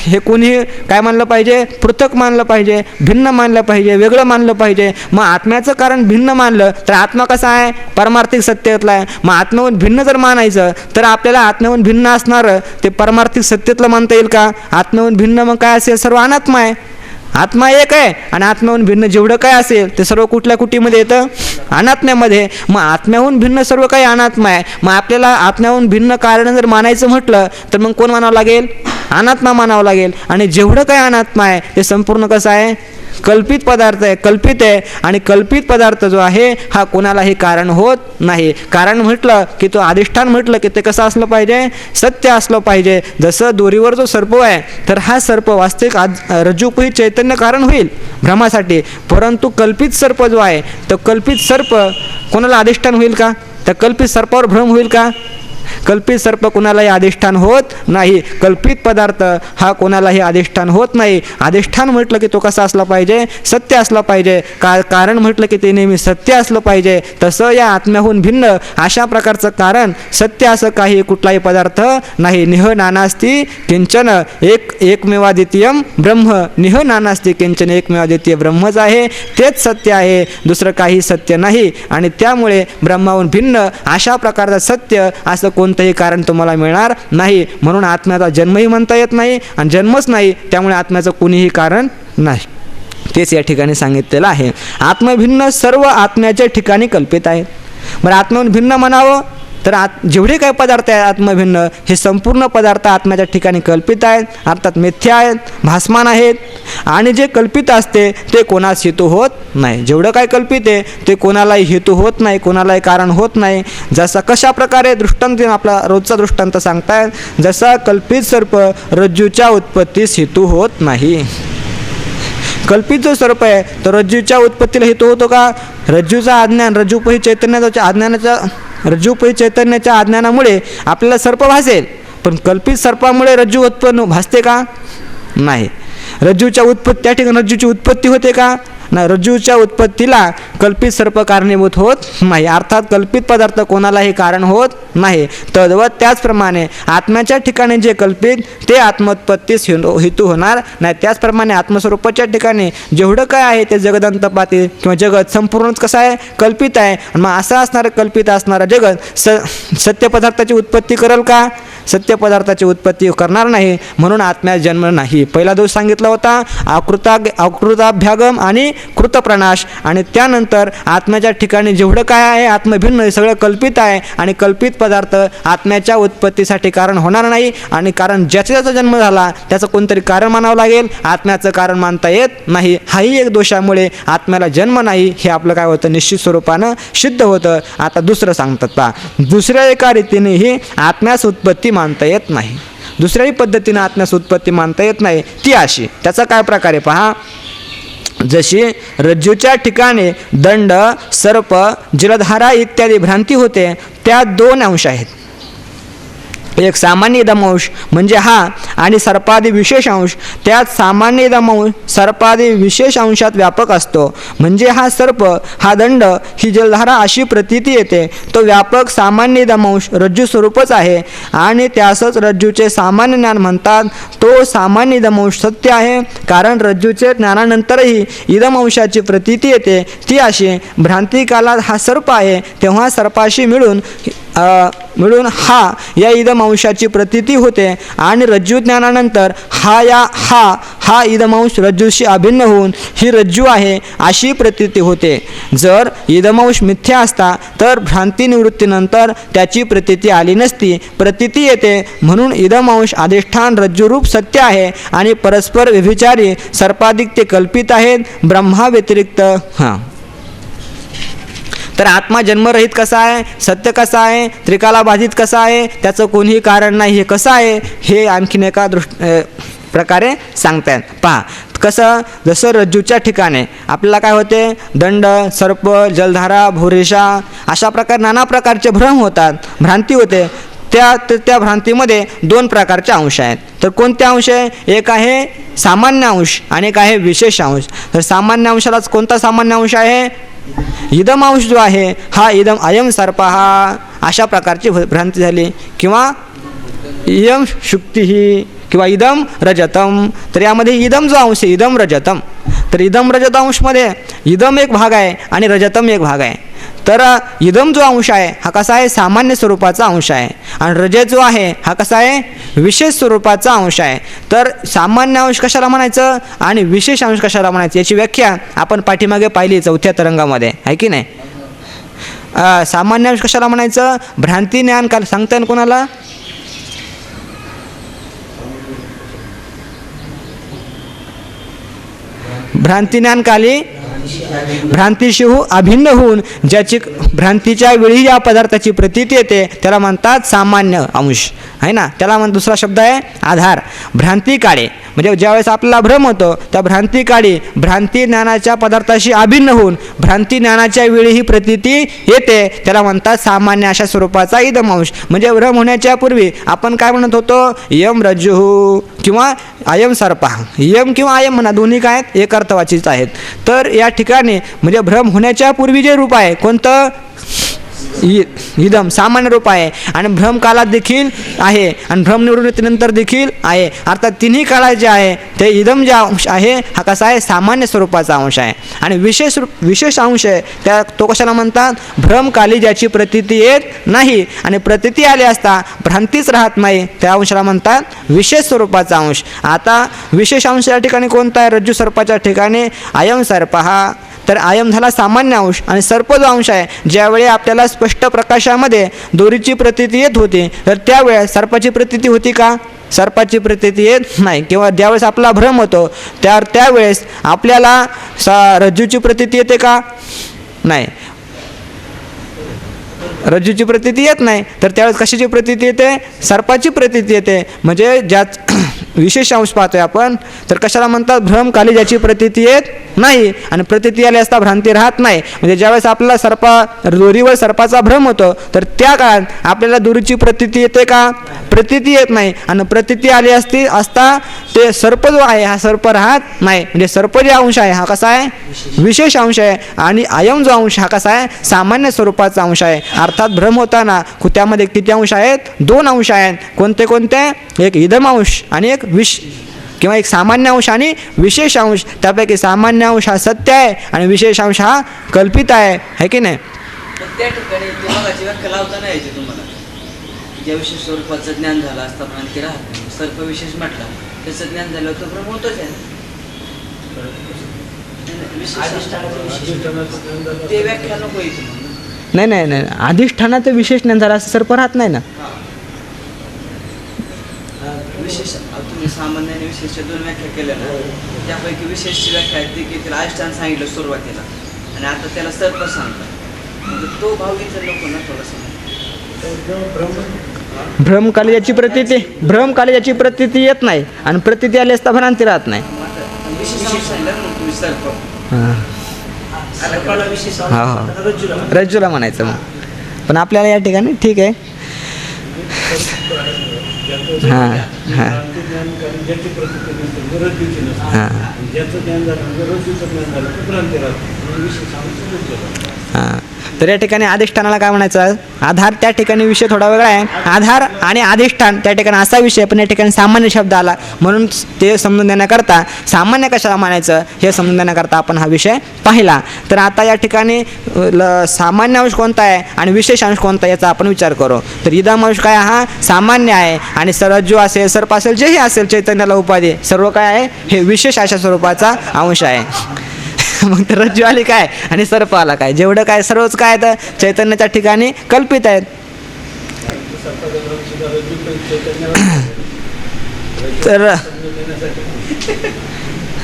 हे कोणी काय मानलं पाहिजे? पृथक मानलं पाहिजे, भिन्न मानलं पाहिजे, वेगळं मानलं पाहिजे. मग आत्म्याचं कारण भिन्न मानलं तर आत्मा कसा आहे? परमार्थिक सत्यातला आहे. मग आत्म्याहून भिन्न जर मानायचं तर आपल्याला आत्म्याहून भिन्न असणारं ते परमार्थिक सत्यातलं मानता येईल का? आत्म्याहून भिन्न मग काय असेल? सर्व अनात्मा आहे. आत्मा एक आहे आणि आत्म्याहून भिन्न जेवढं काय असेल ते सर्व कुठल्या कुटीमध्ये येतं? अनात्म्यामध्ये. मग आत्म्याहून भिन्न सर्व काही अनात्मा आहे. मग आपल्याला आत्म्याहून भिन्न कारण जर मानायचं म्हटलं तर मग कोण मानावं लागेल? अनात्मा मानावं लागेल. आणि जेवढं काही अनात्मा आहे ते संपूर्ण कसं आहे? कल्पित पदार्थ आहे, कल्पित आहे. आणि कल्पित पदार्थ जो आहे हा कोणालाही कारण होत नाही. कारण म्हटलं की तो अधिष्ठान म्हटलं की ते कसं असलं पाहिजे? सत्य असलं पाहिजे. जसं दोरीवर जो सर्प आहे तर हा सर्प वास्तविक रज्जूपही चैतन्य कारण होईल भ्रमासाठी, परंतु कल्पित सर्प जो आहे तो कल्पित सर्प कोणाला अधिष्ठान होईल का? त्या कल्पित सर्पावर भ्रम होईल का? कल्पित सर्प कोणालाही अधिष्ठान होत नाही. कल्पित पदार्थ हा कोणालाही अधिष्ठान होत नाही. अधिष्ठान म्हटलं की तो कसा असला पाहिजे? सत्य असला पाहिजे. कारण म्हटलं की ते नेहमी सत्य असलं पाहिजे. तसं या आत्म्याहून भिन्न अशा प्रकारचं कारण सत्य असं काही कुठलाही पदार्थ नाही. निह नानास्ती किंचन एकमेवाद्वितीयम ब्रह्म. निह नानास्ती किंचन एकमेवाद्वितीय ब्रह्मच आहे, तेच सत्य आहे, दुसरं काही सत्य नाही. आणि त्यामुळे ब्रह्माहून भिन्न अशा प्रकारचं सत्य असं कोणतंही कारण तुम्हाला मिळणार नाही. म्हणून आत्म्याचा जन्मही म्हणता येत नाही आणि जन्मच नाही, त्यामुळे आत्म्याचं कोणीही कारण नाही. तेच या ठिकाणी सांगितलेलं आहे. आत्मभिन्न सर्व आत्म्याच्या ठिकाणी कल्पित आहे. बरं, आत्म्याहून भिन्न म्हणावं तर जेवढे काही पदार्थ आहेत आत्मभिन्न हे संपूर्ण पदार्थ आत्म्याच्या ठिकाणी कल्पित आहेत, अर्थात मिथ्या आहेत, भासमान आहेत. आणि जे कल्पित असते ते कोणास हेतू होत नाही. जेवढं काय कल्पित आहे ते कोणालाही हेतू होत नाही, कोणालाही कारण होत नाही. जसा कशा प्रकारे दृष्टांत आपला रोजचा दृष्टांत सांगतायत, जसा कल्पित सर्प रज्जूच्या उत्पत्तीस हेतू होत नाही. कल्पित जो सर्प आहे तो रज्जूच्या उत्पत्तीला हेतू होतो का? रज्जूचा अज्ञान, रज्जूपही चैतन्याच्या अज्ञानामुळे आपल्याला सर्प भासेल, पण कल्पित सर्पामुळे रज्जू उत्पन्न भासते का? नाही. रज्जूच्या उत्पत्ती त्या ठिकाणी रज्जूची उत्पत्ती होते का? ना. रज्जूच्या उत्पत्तीला कल्पित सर्प कारणीभूत होत नाही. अर्थात कल्पित पदार्थ कोणालाही कारण होत नाही. तद्वत त्याचप्रमाणे आत्म्याच्या ठिकाणी जे कल्पित ते आत्मोत्पत्तीस हेतू होणार नाही. त्याचप्रमाणे आत्मस्वरूपाच्या ठिकाणी जेवढं काय आहे ते जगदंतपाती किंवा जगत संपूर्णच कसं आहे? कल्पित आहे. मग असं असणारं कल्पित असणारं जगत सत्य पदार्थाची उत्पत्ती करेल का? सत्य पदार्थाची उत्पत्ती करणार नाही. म्हणून आत्म्यास जन्म नाही. पहिला दोष सांगितला होता अकृताभ्यागम आणि कृतप्रणाश. आणि त्यानंतर आत्म्याच्या ठिकाणी जेवढं काय आहे आत्मभिन्न हे सगळं कल्पित आहे आणि कल्पित पदार्थ आत्म्याच्या उत्पत्तीसाठी कारण होणार नाही. आणि कारण ज्याचा जन्म झाला त्याचं कोणतरी कारण मानावं लागेल, आत्म्याचं कारण मानता येत नाही. हाही एक दोषामुळे आत्म्याला जन्म नाही हे आपलं काय होतं, निश्चित स्वरूपानं सिद्ध होतं. आता दुसरं सांगतात पहा, दुसऱ्या एका रीतीनेही आत्म्यास उत्पत्ती मानता येत नाही. दुसऱ्याही पद्धतीनं आत्म्यास उत्पत्ती मानता येत नाही. ती अशी, त्याचा काय प्रकारे पहा, जशी रज्जूच्या ठिकाणी दंड, सर्प, जलधारा इत्यादी भ्रांती होते, त्या दोन अंश आहेत. एक सामान्य इदमांश म्हणजे हा, आणि सर्पादी विशेष अंश. त्यात सामान्य इदमांश सर्पादी विशेष अंशात व्यापक असतो. म्हणजे हा सर्प, हा दंड, ही जलधारा अशी प्रतीती येते. तो व्यापक सामान्य इदमांश रज्जू स्वरूपच आहे आणि त्यासच रज्जूचे सामान्य ज्ञान म्हणतात. तो सामान्य इदमांश सत्य आहे, कारण रज्जूचे ज्ञानानंतरही इदमांशाची प्रतीती येते. ती अशी, भ्रांती कालात हा सर्प आहे, तेव्हा सर्पाशी मिळून हा या इदमांशाची प्रतीती होते आणि रज्जू ज्ञानानंतर हा इदमांश रज्जूशी अभिन्न होऊन ही रज्जू आहे अशी प्रतीती होते. जर इदमांश मिथ्या असता तर भ्रांती निवृत्तीनंतर त्याची प्रतीती आली नसती. प्रतीती येते म्हणून इदमांश अधिष्ठान रज्जूरूप सत्य आहे आणि परस्पर व्यभिचारी सर्पाधिक ते कल्पित आहेत. ब्रह्मा व्यतिरिक्त तर आत्मा जन्मरहित कसा आहे, सत्य कसा आहे, त्रिकाला बाधित कसा आहे, त्याचं कोणीही कारण नाही हे कसं आहे, हे आणखीन एका प्रकारे सांगतात. पहा कसं, जसं रज्जूच्या ठिकाणी आपल्याला काय होते, दंड, सर्प, जलधारा, भोरेशा अशा प्रकारे नाना प्रकारचे भ्रम होतात, भ्रांती होते. त्या भ्रांतीमध्ये दोन प्रकारचे अंश आहेत. तर कोणते अंश आहे, एक आहे सामान्य अंश आणि एक आहे विशेष अंश. तर सामान्य अंशालाच कोणता सामान्य अंश आहे, इदम अंश जो आहे हा इदम अयम सर्प हा, अशा प्रकारची भ्रांती झाली. किंवा इयम शुक्ती ही किंवा इदम रजतम. तर यामध्ये इदम जो अंश आहे इदम रजतम, तर इदम रजत अंशमध्ये इदम एक भाग आहे आणि रजतम एक भाग आहे. तर इदम जो अंश आहे हा कसा आहे, सामान्य स्वरूपाचा अंश आहे आणि रजत जो आहे हा कसा आहे, विशेष स्वरूपाचा अंश आहे. तर सामान्य अंश कशाला म्हणायचं आणि विशेष अंश कशाला म्हणायचं याची व्याख्या आपण पाठीमागे पाहिली चौथ्या तरंगामध्ये, आहे की नाही. सामान्य अंश कशाला म्हणायचं, भ्रांती ज्ञान काल सांगता येईल कोणाला, भ्रांती ज्ञान काली भ्रांतीशिहू अभिन्न होऊन ज्याची भ्रांतीच्या वेळी या पदार्थाची प्रतीती येते त्याला म्हणतात सामान्य अंश, आहे ना. त्याला दुसरा शब्द आहे आधार. भ्रांती काळे म्हणजे ज्यावेळेस आपल्याला भ्रम होतो त्या भ्रांती काळी भ्रांती ज्ञानाच्या पदार्थाशी अभिन्न होऊन भ्रांती ज्ञानाच्या वेळी ही प्रतीती येते त्याला म्हणतात सामान्य अशा स्वरूपाचा इदम अंश. म्हणजे भ्रम होण्याच्या पूर्वी आपण काय म्हणत होतो, यम रज्जू किंवा अयम सर्पा. यम किंवा अयम म्हणा, दोन्ही काय आहेत, एक अर्थवाचीच आहेत. तर या ठिकाणी म्हणजे भ्रम होण्याच्या पूर्वी जे रूप आहे कोणतं, इदम सामान्य रूप आहे आणि भ्रम काळात देखील आहे आणि भ्रम निवृत्तीनंतर देखील आहे. अर्थात तिन्ही काळात जे आहे ते इदम जे अंश आहे हा कसा आहे, सामान्य स्वरूपाचा अंश आहे. आणि विशेष अंश आहे त्या तो कशाला म्हणतात, भ्रमकाली ज्याची प्रतीती येत नाही आणि प्रतीती आली असता भ्रांतीच राहत नाही त्या अंशाला म्हणतात विशेष स्वरूपाचा अंश. आता विशेष अंश या ठिकाणी कोणता आहे, रज्जू सर्पाच्या ठिकाणी अयम सर्प हा. तर अयम झाला सामान्य अंश आणि सर्प जो अंश आहे ज्यावेळी आपल्याला स्पष्ट प्रकाशामध्ये दोरीची प्रतीती येत होती तर त्यावेळेस सर्पाची प्रतीती होती का, सर्पाची प्रतीती येत नाही. किंवा ज्यावेळेस आपला भ्रम होतो त्यावेळेस आपल्याला रज्जूची प्रतीती येते का, नाही, रज्जूची प्रतीती येत नाही. तर त्यावेळेस कशाची प्रतीती येते, सर्पाची प्रतीती येते. म्हणजे ज्यात विशेष अंश पाहतोय आपण तर कशाला म्हणतात, भ्रमकाली ज्याची प्रतीती येत नाही आणि प्रतीती आली असता भ्रांती राहत नाही. म्हणजे ज्यावेळेस आपल्याला दोरीवर सर्पाचा भ्रम होतो तर त्या काळात आपल्याला दोरीची प्रतीती येते का, प्रतीती येत नाही आणि प्रतीती आली असता ते सर्प जो आहे हा सर्प राहत नाही. म्हणजे सर्प जे अंश आहे हा कसा आहे, विशेष अंश आहे आणि अयम जो अंश हा कसा आहे, सामान्य स्वरूपाचा अंश आहे. अर्थात भ्रम होताना त्यामध्ये किती अंश आहेत, दोन अंश आहेत. कोणते कोणते, एक इदम अंश आणि एक किंवा एक सामान्य अंश आणि विशेष अंश. त्यापैकी सामान्य अंश हा सत्य आहे आणि विशेष अंश हा कल्पित आहे की नाही. त्या ठिकाणी विभागाची व्याख्या लावता नाही यायची तुम्हाला, ज्या विशेष स्वरूपाचं ज्ञान झालं असता भ्रांती राहत नाही. सर्प विशेष म्हटला त्याचं ज्ञान झालं तर भ्रम होतच आहे. ते व्याख्या नको यायची म्हणून नाही नाही नाही अधिष्ठानाचं विशेष ज्ञान झालं असं सर्प राहत नाही ना. विशेष तुम्ही सामान्य आणि विशेषच्या दोन व्याख्या केल्या ना, त्यापैकी विशेषची व्याख्या आहे ती की त्याला अधिष्ठान सांगितलं सुरुवातीला आणि आता त्याला सर्प सांगतात. म्हणजे तो भाव घेतला नको ना थोडासा. भ्रम कालेजाची प्रतीती येत नाही आणि प्रतीती आली असता भ्रांती राहत नाही. विशेष अंश सांगितलं मग तुम्ही सर्प. रज्जूला म्हणायचं मग. पण आपल्याला या ठिकाणी ठीक आहे. हां हां हां तर या ठिकाणी अधिष्ठानाला काय म्हणायचं, आधार त्या ठिकाणी विषय थोडा वेगळा आहे. आधार आणि अधिष्ठान त्या ठिकाणी असा विषय, पण या ठिकाणी सामान्य शब्द आला म्हणून ते समजून देण्याकरता सामान्य कशाला म्हणायचं हे समजून देण्याकरता आपण हा विषय पाहिला. तर आता या ठिकाणी सामान्य अंश कोणता आहे आणि विशेष अंश कोणता याचा आपण विचार करू. तर इदम अंश काय हा सामान्य आहे आणि रज्जू असेल सर्प असेल जेही असेल चैतन्याला उपाधी सर्व काय आहे हे विशेष अशा स्वरूपाचा अंश आहे. मग तर रज्जू आली काय आणि सर्प आला काय, जेवढं काय सर्वच काय तर चैतन्याच्या ठिकाणी कल्पित आहेत. तर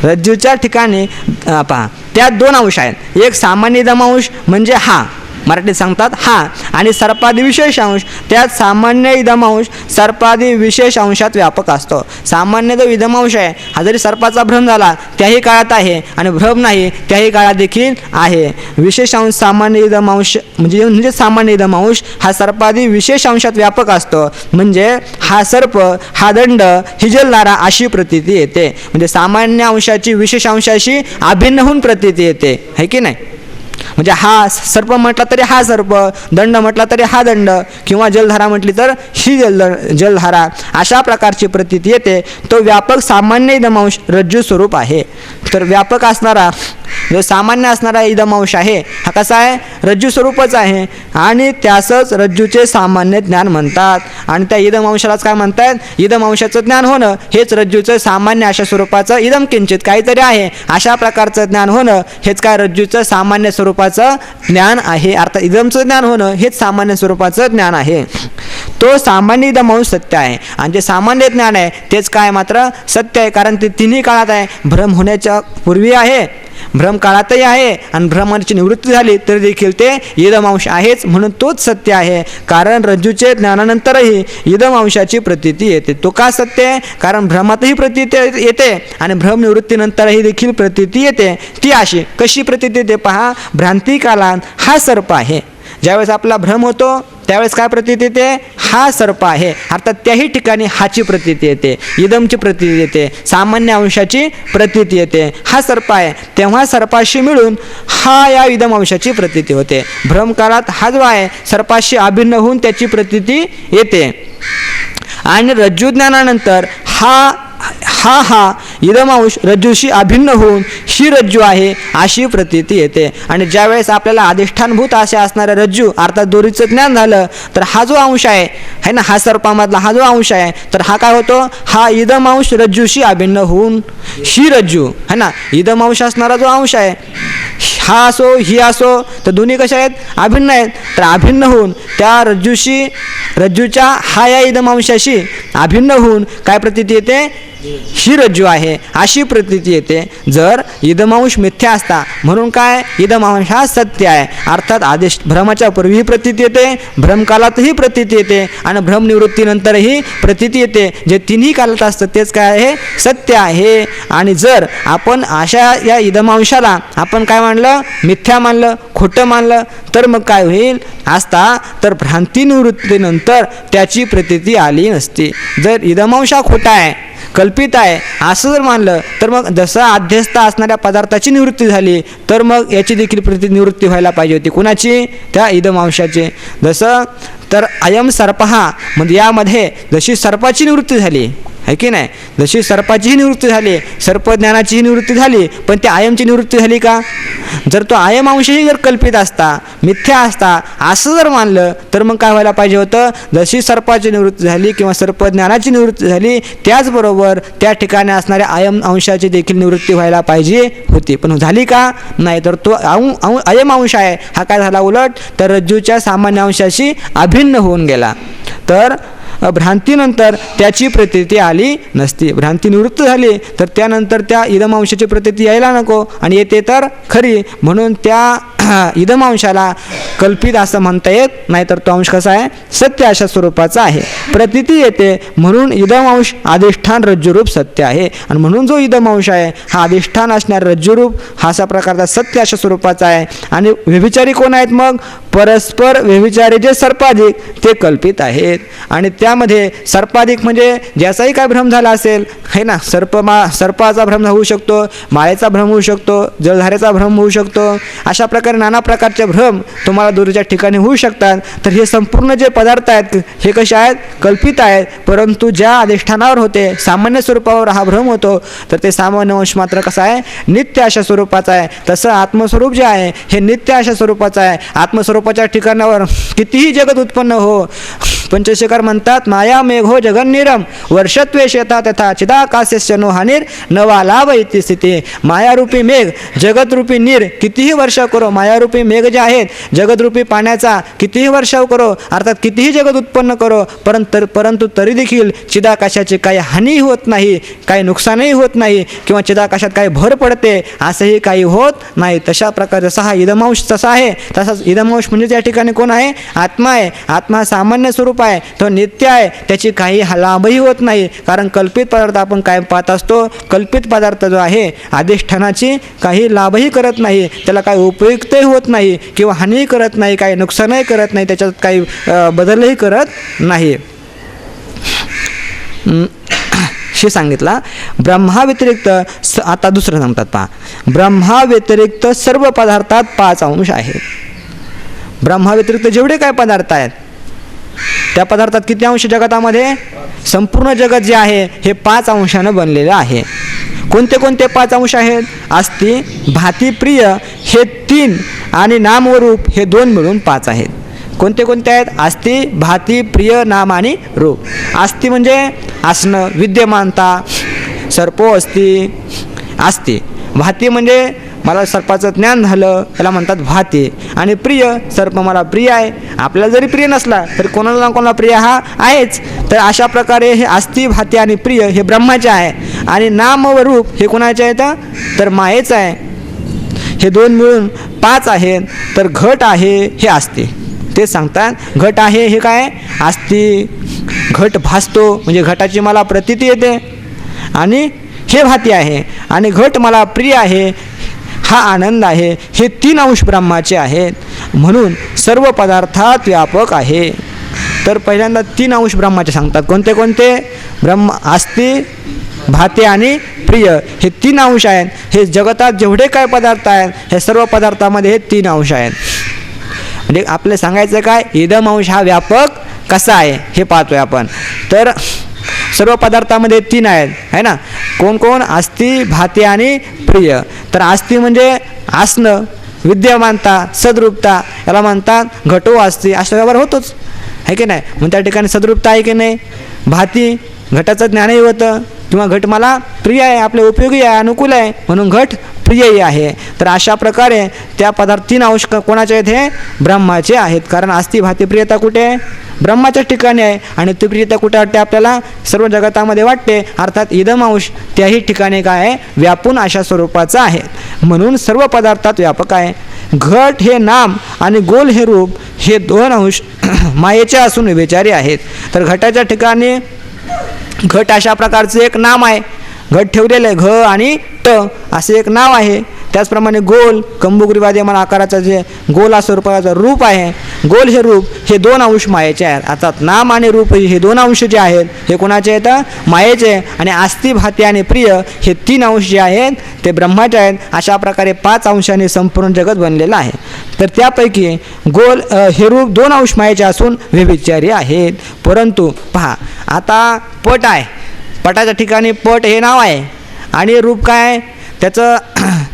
रज्जूच्या ठिकाणी पहा त्यात दोन अंश आहेत. एक सामान्य इदमांश म्हणजे हा, मराठीत सांगतात हा, आणि सर्पादी विशेष अंश. त्यात सामान्य इदमांश सर्पादी विशेष अंशात व्यापक असतो. सामान्य जो इदमांश आहे हा जरी सर्पाचा भ्रम झाला त्याही काळात आहे आणि भ्रम नाही त्याही काळात देखील आहे. विशेष अंश सामान्य इदमांश म्हणजे सामान्य इदमांश हा सर्पादी विशेष अंशात व्यापक असतो. म्हणजे हा सर्प, हा दंड, ही जलधारा अशी प्रतीती येते. म्हणजे सामान्य अंशाची विशेष अंशाशी अभिन्न होऊन प्रतीती येते, है की नाही. म्हणजे हा सर्प म्हटला तरी हा सर्प, दंड म्हटला तरी हा दंड, किंवा जलधारा म्हटली तर ही जलधारा अशा प्रकारची प्रतीती येते. तो व्यापक सामान्य इदमांश रज्जू स्वरूप आहे. तर व्यापक असणारा जो सामान्य असणारा इदमांश आहे हा कसा आहे, रज्जू स्वरूपच आहे आणि त्यासच रज्जूचे सामान्य ज्ञान म्हणतात. आणि त्या इदमांशालाच काय म्हणतात, इदमांशाचं ज्ञान होणं हेच रज्जूचं सामान्य अशा स्वरूपाचं इदम किंचित काहीतरी आहे अशा प्रकारचं ज्ञान होणं हेच काय रज्जूचं सामान्य स्वरूपाचं ज्ञान आहे. अर्थात इदमचं ज्ञान होणं हेच सामान्य स्वरूपाचं ज्ञान आहे. तो सामान्य इदमांश सत्य आहे आणि जे सामान्य ज्ञान आहे तेच काय मात्र सत्य आहे. कारण ते तिन्ही काळात आहे. भ्रम होण्याच्या पूर्वी आहे, भ्रम काळातही आहे आणि भ्रमाची निवृत्ती झाली तरी देखील ते इदमांश आहेच, म्हणून तोच सत्य आहे. कारण रज्जूचे ज्ञानानंतरही इदमांशाची प्रतीती येते. तो का सत्य आहे, कारण भ्रमातही प्रतीती येते आणि भ्रम निवृत्तीनंतरही देखील प्रतीती येते. ती अशी कशी प्रतीती येते पहा. भ्रांती कालात हा सर्प आहे, ज्यावेळेस आपला भ्रम होतो त्यावेळेस काय प्रतीती येते, हा सर्प आहे. अर्थात त्याही ठिकाणी हाची प्रतीती येते, इदमची प्रतीती येते, सामान्य अंशाची प्रतीती येते. हा सर्प आहे तेव्हा सर्पाशी मिळून हा या इदम अंशाची प्रतीती होते. भ्रमकाळात हा जो आहे सर्पाशी अभिन्न होऊन त्याची प्रतीती येते आणि रज्जू ज्ञानानंतर हा इदमांश रज्जूशी अभिन्न होऊन ही रज्जू आहे अशी प्रतीती येते. आणि ज्यावेळेस आपल्याला अधिष्ठानभूत असे असणारे रज्जू अर्थात दोरीचं ज्ञान झालं तर हा जो अंश आहे ना, हा सर्पामधला हा जो अंश आहे तर हा काय होतो, हा इदमांश रज्जूशी अभिन्न होऊन ही रज्जू है ना, इदमांश असणारा जो अंश आहे हा असो ही असो तर दोन्ही कशा आहेत, अभिन्न आहेत. तर अभिन्न होऊन त्या रज्जूच्या हा या इदमांशाशी अभिन्न होऊन काय प्रतीती येते, ही रज्जू आहे अशी प्रतीती येते. जर इदमांश मिथ्या असता म्हणून काय इदमांश हा सत्य आहे. अर्थात भ्रमाच्या पूर्वीही प्रतीती येते, भ्रमकालातही प्रतीती येते आणि भ्रमनिवृत्तीनंतरही प्रतीती येते. जे तिन्ही कालात असतं तेच काय आहे, सत्य आहे. आणि जर आपण अशा या इदमांशाला आपण काय मानलं, मिथ्या मानलं, खोटं मानलं तर मग काय होईल असता तर भ्रांती निवृत्तीनंतर त्याची प्रतीती आली नसती. जर इदमांश हा खोटा आहे, कल्पित आहे असं जर मानलं तर मग जसं अध्यस्थ असणाऱ्या पदार्थाची निवृत्ती झाली तर मग याची देखील निवृत्ती व्हायला पाहिजे होती. कुणाची, त्या इदमांशाची. जसं तर अयम सर्पहा म्हणजे यामध्ये जशी सर्पाची निवृत्ती झाली आहे की नाही. जशी सर्पाचीही निवृत्ती झाली, सर्पज्ञानाचीही निवृत्ती झाली, पण त्या आयमची निवृत्ती झाली का? जर तो आयम अंशही जर कल्पित असता, मिथ्या असता, असं जर मानलं तर मग काय व्हायला पाहिजे होतं? जशी सर्पाची निवृत्ती झाली किंवा सर्पज्ञानाची निवृत्ती झाली, त्याचबरोबर त्या ठिकाणी असणाऱ्या आयम अंशाची देखील निवृत्ती व्हायला पाहिजे होती. पण झाली का? नाही. तर तो आयम अंश आहे हा काय झाला उलट, तर रज्जूच्या सामान्य अंशाशी अभिन्न होऊन गेला. तर भ्रांतीनंतर त्याची प्रतीती आली नसती. भ्रांती निवृत्त झाली तर त्यानंतर त्या इदमांशाची प्रतीती यायला नको, आणि येते तर खरी. म्हणून त्या इदमांशाला कल्पित असं म्हणता येत नाही, तर तो अंश कसा आहे? सत्य अशा स्वरूपाचा आहे. प्रतीती येते म्हणून इदमांश अधिष्ठान रज्जुरूप सत्य आहे, आणि म्हणून जो इदमांश आहे हा अधिष्ठान असणारा रज्जुरूप हा अशा प्रकारचा सत्य अशा स्वरूपाचा आहे. आणि व्यभिचारी कोण आहेत मग? परस्पर व्यभिचारी जे सर्पाधिक ते कल्पित आहेत. आणि त्यामध्ये सर्पाधिक म्हणजे ज्याचाही काय भ्रम झाला असेल है ना, सर्पाचा भ्रम होऊ शकतो, माळेचा भ्रम होऊ शकतो, जलधारेचा भ्रम होऊ शकतो, अशा प्रकारे नाना प्रकारचे भ्रम तुम्हाला दूरच्या ठिकाणी होऊ शकतात. तर हे संपूर्ण जे पदार्थ आहेत हे कसे आहेत? कल्पित आहेत. परंतु ज्या अधिष्ठानावर होते, सामान्य स्वरूपावर हा भ्रम होतो, तर ते सामान्य अंश मात्र कसा आहे? नित्य अशा स्वरूपाचा आहे. तसं आत्मस्वरूप जे आहे हे नित्य अशा स्वरूपाचं आहे. आत्मस्वरूपाच्या ठिकाणावर कितीही जगत उत्पन्न हो, पंचशेखर म्हणतात माया मेघो जगन्निरम वर्षत्वे शेता तथा चिदाकाशस्य नो हानिर नवा लाभ इति स्थिती. मायारूपी मेघ, जगतरूपी नीर कितीही वर्षाव करो, मायारूपी मेघ जे आहेत जगतरूपी पाण्याचा कितीही वर्षाव करो, अर्थात कितीही जगत उत्पन्न करो, परंतु तरी देखील चिदाकाशाची काही हानी होत नाही, काही नुकसानही होत नाही, किंवा चिदाकाशात काही भर पडते असंही काही होत नाही. तशा प्रकारे जसा हा इदमांश तसा आहे, तसाच इदमांश म्हणजे त्या ठिकाणी कोण आहे? आत्मा आहे. आत्मा सामान्य स्वरूप आहे, तो नित्य आहे, त्याची काही लाभही होत नाही. कारण कल्पित पदार्थ आपण काय पाहत असतो? कल्पित पदार्थ जो आहे अधिष्ठानाची काही लाभही करत नाही, त्याला काही उपयुक्तही होत नाही, किंवा हानीही करत नाही, काही नुकसानही करत नाही, त्याच्यात काही बदलही करत नाही. हे सांगितला. ब्रह्माव्यतिरिक्त आता दुसरं सांगतात पहा, ब्रह्माव्यतिरिक्त सर्व पदार्थात 5 अंश आहेत. ब्रह्माव्यतिरिक्त जेवढे काय पदार्थ आहेत त्या पदार्थात किती अंश जगतामध्ये? संपूर्ण जगत जे आहे हे 5 अंशानं बनलेलं आहे. कोणते कोणते 5 अंश आहेत? अस्ति, भाती, प्रिय हे 3 आणि नाम व रूप हे 2 मिळून 5 आहेत. कोणते कोणते आहेत? अस्ति, भाती, प्रिय, नाम आणि रूप. अस्ति म्हणजे असणं, विद्यमानता, सर्पो अस्ति. भाती म्हणजे मला सर्पाचं ज्ञान झालं, त्याला म्हणतात भाती. आणि प्रिय, सर्प मला प्रिय आहे. आपल्याला जरी प्रिय नसला तरी कोणाला ना कोणाला प्रिय हा आहेच. तर अशा प्रकारे हे अस्ति, भाती आणि प्रिय हे ब्रह्माचे आहे. आणि नाम व रूप हे कोणाचे आहेत? तर मायेचं आहे. हे 2 मिळून 5 आहेत. तर घट आहे हे अस्ति, ते सांगतात. घट आहे हे काय? अस्ति. घट भासतो म्हणजे घटाची मला प्रतीती येते, आणि हे भाती आहे. आणि घट मला प्रिय आहे, हा आनंद आहे. हे 3 अंश ब्रह्माचे आहेत. म्हणून सर्व पदार्थात व्यापक आहे. तर पहिल्यांदा 3 अंश ब्रह्माचे सांगतात. कोणते कोणते? ब्रह्म, अस्ति, भाते आणि प्रिय हे 3 अंश आहेत. हे जगतात जेवढे काय पदार्थ आहेत हे सर्व पदार्थामध्ये हे 3 अंश आहेत. म्हणजे आपल्याला सांगायचं काय? इदम अंश हा व्यापक कसा आहे हे पाहतोय आपण. तर सर्व पदार्थामध्ये 3 आहेत है ना. कोण कोण? अस्ति, भाती आणि प्रिय. तर अस्ति म्हणजे असणं, विद्यमानता, सद्रूपता, याला म्हणतात घटो अस्ति. असा व्यवहार होतोच आहे की नाही. मग त्या ठिकाणी सद्रूपता आहे की नाही. भाती, घटाचं ज्ञानही होतं, किंवा घट मला प्रिय आहे, आपले उपयोगी आहे, अनुकूल आहे, म्हणून घट प्रियही आहे. तर अशा प्रकारे त्या पदार्थ 3 अंश कोणाचे आहेत? हे ब्रह्माचे आहेत. कारण अस्ति, भाती, प्रियता कुठे आहे? ब्रह्माच्याच ठिकाणी आहे. आणि ती प्रियता कुठे वाटते आपल्याला? सर्व जगतामध्ये वाटते. अर्थात इदम अंश त्याही ठिकाणी काय आहे? व्यापून अशा स्वरूपाचा आहे. म्हणून सर्व पदार्थात व्यापक आहे. घट हे नाम आणि गोल हे रूप हे 2 अंश मायेचे असून व्यभिचारी आहेत. तर घटाच्या ठिकाणी घट अशा प्रकारचे एक नाम आहे. घट ठेवलेलं आहे, घ आणि ट असे एक नाव आहे. त्याचप्रमाणे गोल, कंबुग्रीवाद्यमान आकाराचं जे गोल असं रूपाचं रूप आहे, गोल हे रूप हे 2 अंश मायेचे आहेत. अर्थात नाम आणि रूप हे 2 अंश जे आहेत हे कोणाचे आहेत? मायेचे. आणि अस्ति, भाती आणि प्रिय हे 3 अंश जे आहेत ते ब्रह्माचे आहेत. अशा प्रकारे 5 अंशांनी संपूर्ण जगत बनलेलं आहे. तर त्यापैकी गोल हे रूप 2 अंश मायेचे असून व्यभिचारी आहेत. परंतु पहा, आता पट आहे, पटाच्या ठिकाणी पट हे नाव आहे आणि रूप काय त्याचं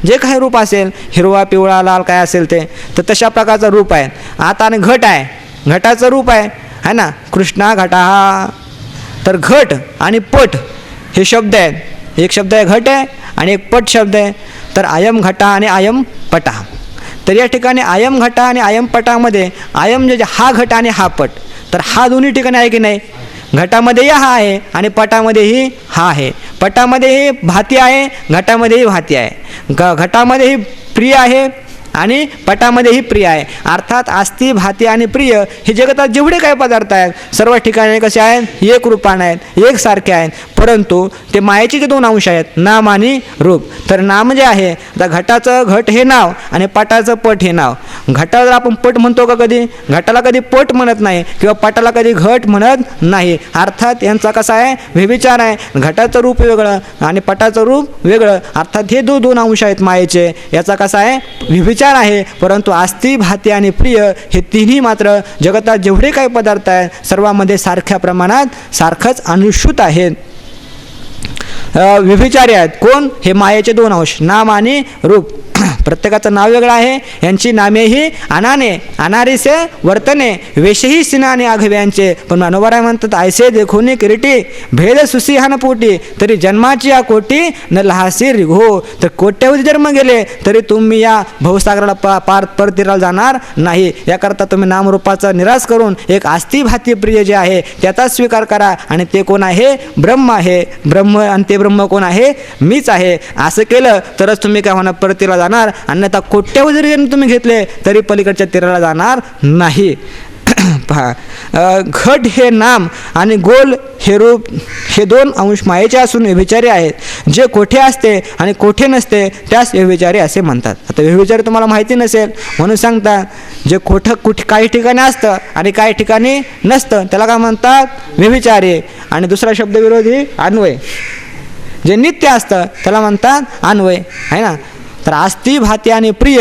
जे काही रूप असेल हिरवा पिवळा लाल काय असेल ते तर तशा प्रकारचं रूप आहे. आता आणि घट आहे, घटाचं रूप आहे ना, कृष्णा घटा हा. तर घट आणि पट हे शब्द आहेत, एक शब्द आहे घट आहे आणि एक पट शब्द आहे. तर आयम घटा आणि आयम पटा. तर या ठिकाणी आयम घटा आणि आयम पटामध्ये आयम जे हा घट आणि हा पट, तर हा दोन्ही ठिकाणी आहे की नाही. घटामध्येही हा आहे आणि पटामध्येही हा आहे. पटामध्येही भाती आहे, घटामध्येही भाती आहे. घटामध्येही प्रिय आहे आणि पटामध्येही प्रिय आहे. अर्थात आस्ती भाती आणि प्रिय हे जगतात जेवढे काही पदार्थ आहेत सर्व ठिकाणी कसे आहेत एक रूपाने आहेत, एकसारखे आहेत. परंतु ते मायेचे जे दोन अंश आहेत नाम आणि रूप. तर नाम जे आहे आता घटाचं घट हे नाव आणि पटाचं पट हे नाव. घटाला आपण पट म्हणतो का कधी, घटाला कधी पट म्हणत नाही किंवा पटाला कधी घट म्हणत नाही. अर्थात यांचा कसा आहे व्यभिचार आहे. घटाचं रूप वेगळं आणि पटाचं रूप वेगळं. अर्थात हे दोन अंश आहेत मायेचे, याचा कसा आहे व्यभिचार आहे. परंतु आस्ती भाती आणि प्रिय हे तिन्ही मात्र जगतात जेवढे काही पदार्थ आहेत सर्वांमध्ये सारख्या प्रमाणात सारखंच अनुसूत आहेत. व्यभिचारी आहेत कोण, हे मायेचे दोन अंश नाम आणि रूप. प्रत्येकाचं नाव वेगळं आहे. यांची नामेही अनाने अनारीसे वर्तने वेशही सिनाने आघव्यांचे. पण मनोबराय म्हणतात ऐसे देखोनी किरीटी भेद सुसिहान पोटी तरी जन्माची या कोटी न लहासी रिघो. तर कोट्यावधी जन्म गेले तरी तुम्ही या भवसागराला पार परतीला जाणार नाही. याकरता तुम्ही नामरूपाचा निराश करून एक आस्ती भाती प्रिय जे आहे त्याचा स्वीकार करा आणि ते कोण आहे ब्रह्म आहे. ब्रह्म आणि ते ब्रह्म कोण आहे मीच आहे. असं केलं तरच तुम्ही काय होणार परतीला जाणार. अन्यथा कोट्यावधी जरी तुम्ही घेतले तरी पलीकडच्या तीराला जाणार नाही. पहा घट हे नाम आणि गोल हे रूप हे दोन अंश मायेचे असून व्यभिचारी आहेत. जे कोठे असते आणि कोठे नसते त्यास व्यभिचारी असे म्हणतात. आता व्यभिचारी तुम्हाला माहिती नसेल म्हणून सांगतात. जे कुठे काही ठिकाणी असतं आणि काही ठिकाणी नसतं त्याला काय म्हणतात व्यभिचारी. आणि दुसरा शब्द विरोधी अन्वय. जे नित्य असतं त्याला म्हणतात अन्वय आहे ना. तर आस्ती भाती आणि प्रिय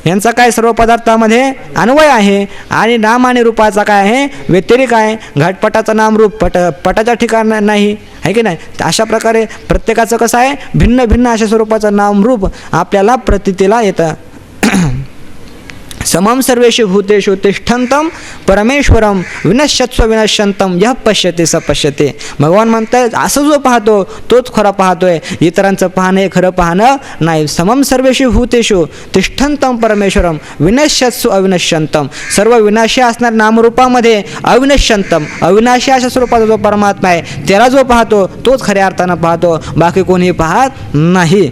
यांचा काय सर्व पदार्थामध्ये अन्वय आहे आणि नाम आणि रूपाचा काय आहे व्यतिरिक आहे. घटपटाचं नाम रूप पटाच्या ठिकाण नाही आहे की नाही. अशा प्रकारे प्रत्येकाचं कसं आहे भिन्न भिन्न अशा स्वरूपाचं नाम रूप आपल्याला प्रतीतीला येतं. समम सर्वेषु भूतेषु तिष्ठन्तं परमेश्वरम विनश्यत्स्व विनश्यंतम यः पश्यते स पश्यते. भगवान म्हणतात असं जो पाहतो तोच खरा पाहतोय, इतरांचं पाहणं हे खरं पाहणं नाही. समम सर्वेषु भूतेषु तिष्ठन्तं परमेश्वरम विनश्यत्स्व अविनश्यंतम. सर्व विनाशी असणार नामरूपामध्ये अविनश्यंतम अविनाशी अशा स्वरूपाचा जो परमात्मा आहे त्याला जो पाहतो तोच खऱ्या अर्थानं पाहतो, बाकी कोणीही पाहत नाही.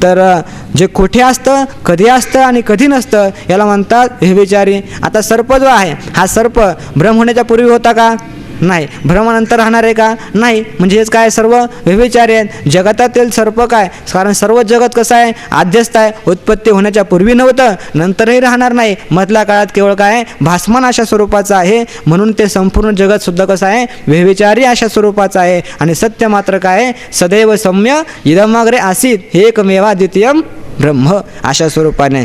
तर जे कुठे असतं कधी असतं आणि कधी नसतं याला म्हणतात व्यभिचारी. आता सर्प जो आहे हा सर्प भ्रम होण्याच्या पूर्वी होता का नाही, भ्रमानंतर राहणार आहे का नाही. म्हणजे हेच काय सर्व व्यभिचारी आहेत. जगतातील सर्प काय कारण सर्व जगत कसं आहे आद्यस्थ आहे. उत्पत्ती होण्याच्या पूर्वी नव्हतं नंतरही राहणार नाही. मधल्या काळात केवळ काय भासमान अशा स्वरूपाचं आहे. म्हणून ते संपूर्ण जगत सुद्धा कसं आहे व्यभिचारी अशा स्वरूपाचं आहे. आणि सत्य मात्र काय सदैव सौम्य इदमाग्रे आसीत एकमेवा द्वितीयम ब्रह्म अशा स्वरूपाने.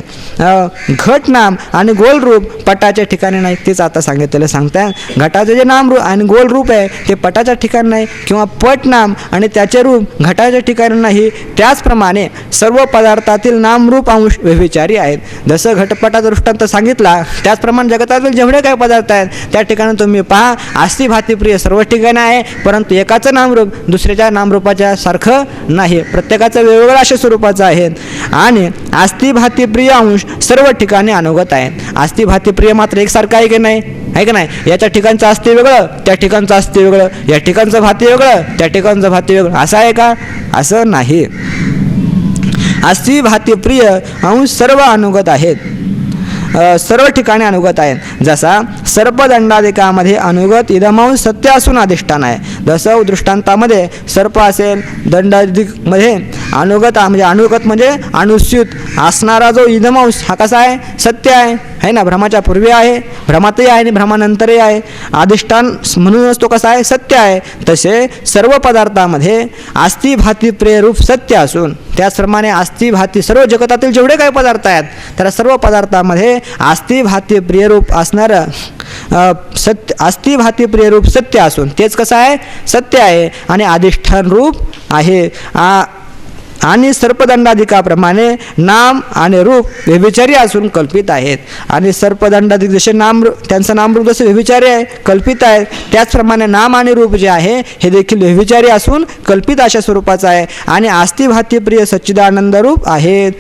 घट नाम आणि गोल रूप पटाच्या ठिकाणी नाही तेच आता सांगितलेलं सांगताय. घटाचे जे नाम रूप आणि गोल रूप आहे ते पटाच्या ठिकाणी नाही किंवा पट नाम आणि त्याचे रूप घटाच्या ठिकाणी नाही. त्याचप्रमाणे सर्व पदार्थातील नामरूप अंश व्यभिचारी आहेत. जसं घटपटाचा दृष्टांत सांगितला त्याचप्रमाणे जगतातील जेवढे काही पदार्थ आहेत त्या ठिकाणी तुम्ही पहा आस्ती भाती प्रिय सर्व ठिकाणी आहे. परंतु एकाचं नामरूप दुसऱ्याच्या नामरूपाच्या सारखं नाही, प्रत्येकाचं वेगवेगळं अशा स्वरूपाचं आहे. आणि आस्ती भाती प्रिय अंश सर्व ठिकाणी अनुगत आहेत. आस्ती भाती प्रिय मात्र एकसारखं आहे की नाही आहे की नाही. याच्या ठिकाणचं आस्ती वेगळं त्या ठिकाणचं आस्ती वेगळं, या ठिकाणचं भाती वेगळं त्या ठिकाणचं भाती वेगळं असं आहे का, असं नाही. आस्ती भाती प्रिय अंश सर्व अनुगत आहेत, सर्व ठिकाणी अनुगत आहेत. जसा सर्पदंडादिकामध्ये अनुगत इदमांश सत्य असून अधिष्ठान आहे. जसं दृष्टांतामध्ये सर्प असेल दंडादिकमध्ये अनुगत म्हणजे अनुगत म्हणजे अनुस्यूत असणारा जो इदमांश हा कसा आहे सत्य आहे ना. भ्रमाच्या पूर्वी आहे, भ्रमातही आहे आणि भ्रमानंतरही आहे. अधिष्ठान म्हणूनच तो कसा आहे सत्य आहे. तसे सर्व पदार्थामध्ये आस्ती भाती प्रिय रूप सत्य असून त्याचप्रमाणे आस्ती भाती सर्व जगतातील जेवढे काही पदार्थ आहेत त्या सर्व पदार्थामध्ये आस्ती भाती प्रियरूप असणारं सत्य, आस्ती भाती प्रियरूप सत्य असून तेच कसं आहे, सत्य आहे आणि अधिष्ठान रूप आहे. आणि सर्पदंडाधिकाप्रमाणे नाम आणि रूप व्यभिचारी असून कल्पित आहेत. आणि सर्पदंडाधिक जसे त्यांचं नामरूप जसे व्यभिचारी आहे, कल्पित आहे, त्याचप्रमाणे नाम आणि रूप जे आहे हे देखील व्यभिचारी असून कल्पित अशा स्वरूपाचं आहे. आणि आस्ती भाती प्रिय सच्चिदानंद रूप आहेत.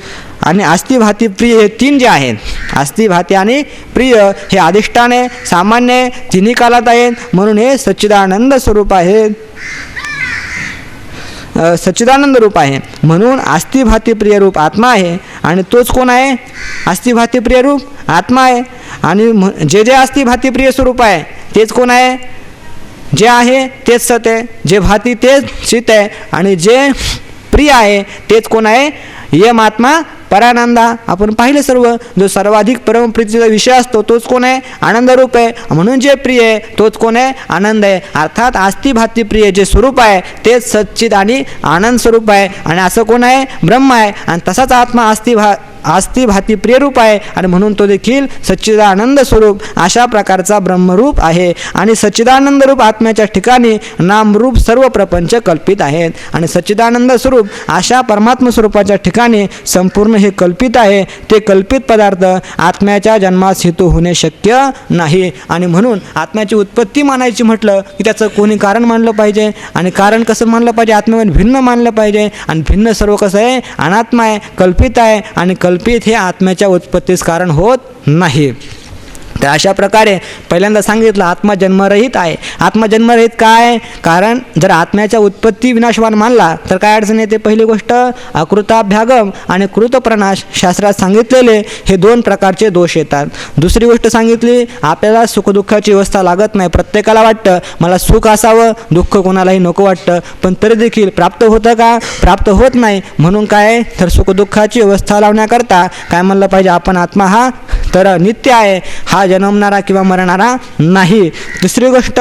आणि आस्ती भाती प्रिय हे तीन जे आहेत, आस्ती भाती आणि प्रिय हे अधिष्ठान आहे, सामान्य आहे, तिन्ही कालात आहेत, म्हणून हे सच्चिदानंद स्वरूप आहेत, सच्चिदानंद रूप आहे. म्हणून आस्ती भाती प्रिय रूप आत्मा आहे. आणि तोच कोण आहे, आस्ती भाती प्रिय रूप आत्मा आहे. आणि जे आस्ती भाती प्रिय स्वरूप आहे तेच कोण आहे, जे आहे तेच सत आहे, जे भाती तेच चित आहे, आणि जे प्रिय आहे तेच कोण आहे, यम आत्मा परानंदा. आपण पाहिले सर्व, जो सर्वाधिक परमप्रीतीचा विषय असतो तोच कोण आहे, आनंद रूप आहे. म्हणून जे प्रिय आहे तोच कोण आहे, आनंद आहे. अर्थात आस्ती भाती प्रिय जे स्वरूप आहे तेच सच्चित आणि आनंद स्वरूप आहे. आणि असं कोण आहे, ब्रह्म आहे. आणि तसाच आत्मा आस्ती भाती प्रियरूप आहे आणि म्हणून तो देखील सच्चिदानंद स्वरूप अशा प्रकारचा ब्रह्मरूप आहे. आणि सच्चिदानंद रूप आत्म्याच्या ठिकाणी नामरूप सर्व प्रपंच कल्पित आहेत. आणि सच्चिदानंद स्वरूप अशा परमात्म स्वरूपाच्या ठिकाणी संपूर्ण हे कल्पित आहे. ते कल्पित पदार्थ आत्म्याच्या जन्मास हेतू होणे शक्य नाही. आणि म्हणून आत्म्याची उत्पत्ती मानायची म्हटलं की त्याचं कोणी कारण मानलं पाहिजे. आणि कारण कसं मानलं पाहिजे, आत्म्यामध्ये भिन्न मानलं पाहिजे. आणि भिन्न सर्व कसं आहे, अनात्मा आहे, कल्पित आहे. आणि कल्पित हे आत्म्याच्या उत्पत्तीस कारण होत नाही. तर अशा प्रकारे पहिल्यांदा सांगितलं आत्मा जन्मरहित आहे. आत्मा जन्मरहित काय, कारण जर आत्म्याच्या उत्पत्ती विनाशवान मानला तर काय अडचण येते. पहिली गोष्ट अकृताभ्यागम आणि कृतप्रनाश शास्त्रात सांगितलेले हे दोन प्रकारचे दोष येतात. दुसरी गोष्ट सांगितली, आपल्याला सुखदुःखाची अवस्था लागत नाही. प्रत्येकाला वाटतं मला सुख असावं, दुःख कोणालाही नको वाटतं, पण तरी देखील प्राप्त होतं का, प्राप्त होत नाही. म्हणून काय, तर सुखदुःखाची अवस्था लावण्याकरता काय म्हणलं पाहिजे, आपण आत्मा हा तर नित्य आहे, हा जन्मणारा किंवा मरणारा नाही. दुसरी गोष्ट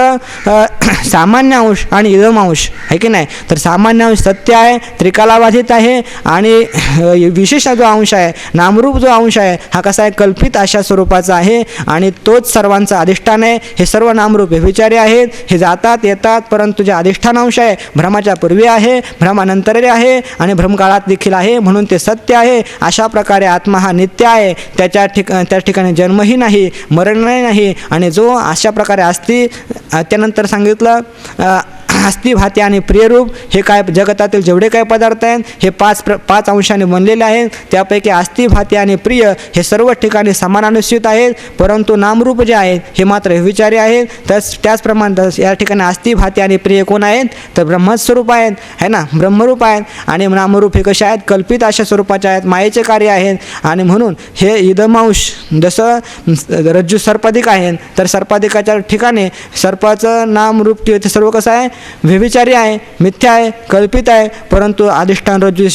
सामान्य अंश आणि इदम अंश आहे की नाही. तर सामान्य अंश सत्य आहे, त्रिकालाबाधित आहे. आणि विशेष जो अंश आहे, नामरूप जो अंश आहे हा कसा आहे, कल्पित अशा स्वरूपाचा आहे. आणि तोच सर्वांचा अधिष्ठान आहे. हे सर्व नामरूप व्यभिचारी आहेत, हे जातात येतात, परंतु जे अधिष्ठान अंश आहे भ्रमाच्या पूर्वी आहे, भ्रमानंतरही आहे आणि भ्रमकाळात देखील आहे, म्हणून ते सत्य आहे. अशा प्रकारे आत्मा हा नित्य आहे. त्या ठिकाणी जन्मही नाही, मरणही नाही. आणि जो अशा प्रकारे असती, त्यानंतर सांगितलं आस्ती भाती आणि प्रियरूप हे काय, जगतातील जेवढे काही पदार्थ आहेत हे पाच अंशाने बनलेले आहेत. त्यापैकी आस्ती भाती आणि प्रिय हे सर्व ठिकाणी समानानुष्ठित आहेत, परंतु नामरूप जे आहेत हे मात्र व्यभिचारी आहेत. त्याचप्रमाणे या ठिकाणी आस्ती भाती आणि प्रिय कोण आहेत, तर ब्रह्मस्वरूप आहेत, है ना, ब्रह्मरूप आहेत. आणि नामरूप हे कसे आहेत, कल्पित अशा स्वरूपाचे आहेत, मायेचे कार्य आहेत. आणि म्हणून हे इदमांश जसं रज्जू सर्पाधिक आहेत, तर सर्पाधिकाच्या ठिकाणी सर्पाचं नामरूप ते सर्व कसं आहे, व्यभिचारी आहे, मिथ्या आहे, कल्पित आहे. परंतु अधिष्ठान रज्जू